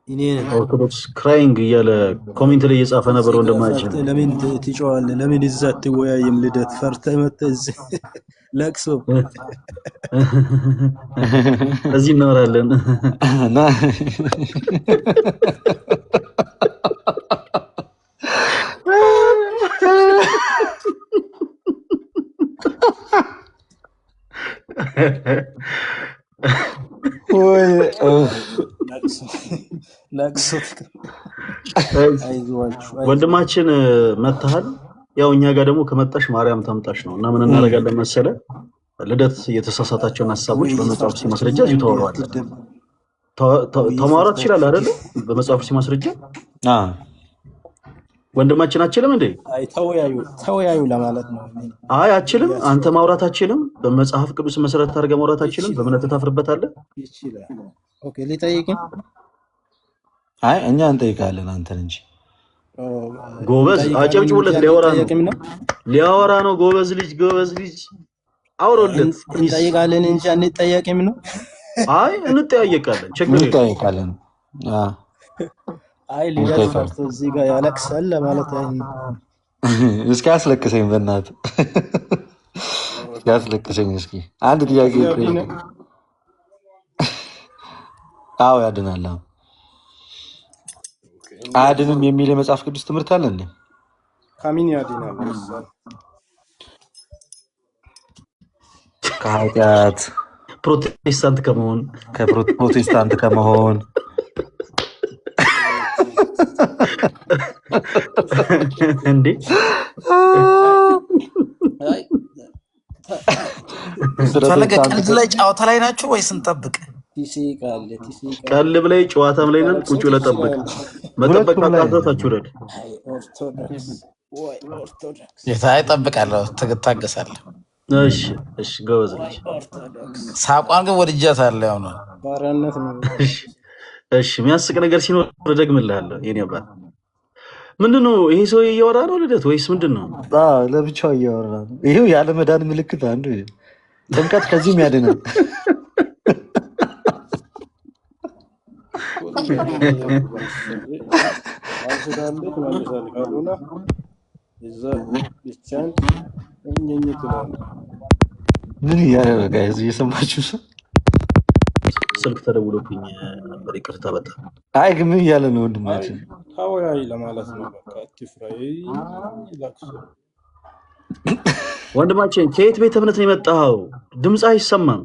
ኦርቶዶክስ ክራይንግ እያለ ኮሜንት ላይ እየጻፈ ነበር ወንድማችን። ለምን ትጮዋለህ? ለምን እዛ አትወያይም? ልደት ፈርተህ መተህ እዚህ ለቅሶ እዚህ እናወራለን። ወንድማችን መተሃል። ያው እኛ ጋር ደግሞ ከመጣሽ ማርያም ታምጣሽ ነው እና ምን እናደርጋለን መሰለ ልደት የተሳሳታቸውን ሐሳቦች በመጽሐፍ ሲማስረጃ እዚሁ ታወራዋለህ። ተማውራት ይችላል አይደል? በመጽሐፍ ሲማስረጃ ወንድማችን አችልም እንዴ? አይ ተወያዩ ለማለት ነው። አይ አችልም። አንተ ማውራት አችልም። በመጽሐፍ ቅዱስ መሰረት አድርገህ ማውራት አችልም። በእምነት ታፍርበታለህ። ይችላል። ኦኬ ሊጠይቅኝ? አይ እኛ እንጠይቃለን አንተን እንጂ። ጎበዝ አጨብጭቡለት። ሊያወራ ነው። ጎበዝ ልጅ አውሮለት። እንጠይቃለን እንጂ አንጠያቅም ነው። አይ እንጠያየቃለን። ችግር እንጠያየቃለን። አይ ልደት ፈርቶ እዚህ ጋር ያለቅሳል ለማለት እስኪ አስለቅሰኝ፣ በእናትህ ያስለቅሰኝ። እስኪ አንድ ጥያቄ አዎ ያድናል። አያድንም የሚል የመጽሐፍ ቅዱስ ትምህርት አለ እንዴ? ከምን ያድናል? ከኃጢአት፣ ፕሮቴስታንት ከመሆን፣ ከፕሮቴስታንት ከመሆን እንዴ? ቀልድ ላይ ጨዋታ ላይ ናችሁ ወይስ እንጠብቅ? ቀልብ ላይ ጨዋታም ላይ ነን። ቁጭ ብለህ ጠብቅ። መጠበቅ ካቃታችሁ ረድ የታይ ጠብቃለሁ፣ ትታገሳለህ። እሺ ጎበዝ ልጅ። ሳቋን ግን ወድጃታለሁ። ያው ነው ባሪያነት ነው። እሺ የሚያስቅ ነገር ሲኖር እደግምልሃለሁ። የኔ አባት ምንድነው ይሄ ሰው እያወራ ነው ልደት ወይስ ምንድነው? ለብቻው እያወራ ነው። ይሄው ያለ መዳን ምልክት አንዱ ጥምቀት ከዚህም ያድናል። ምን እያደረገ እየሰማችሁ ሰው ስልክ ተደውሎብኝ ነበር። ይቅርታ በጣም አይ ግን ምን እያለ ነው ወንድማችን? ተወያይ ለማለት ነው። በቃ አትፍራይ። ወንድማችን ከየት ቤተ እምነት ነው የመጣኸው? ድምፅ አይሰማም።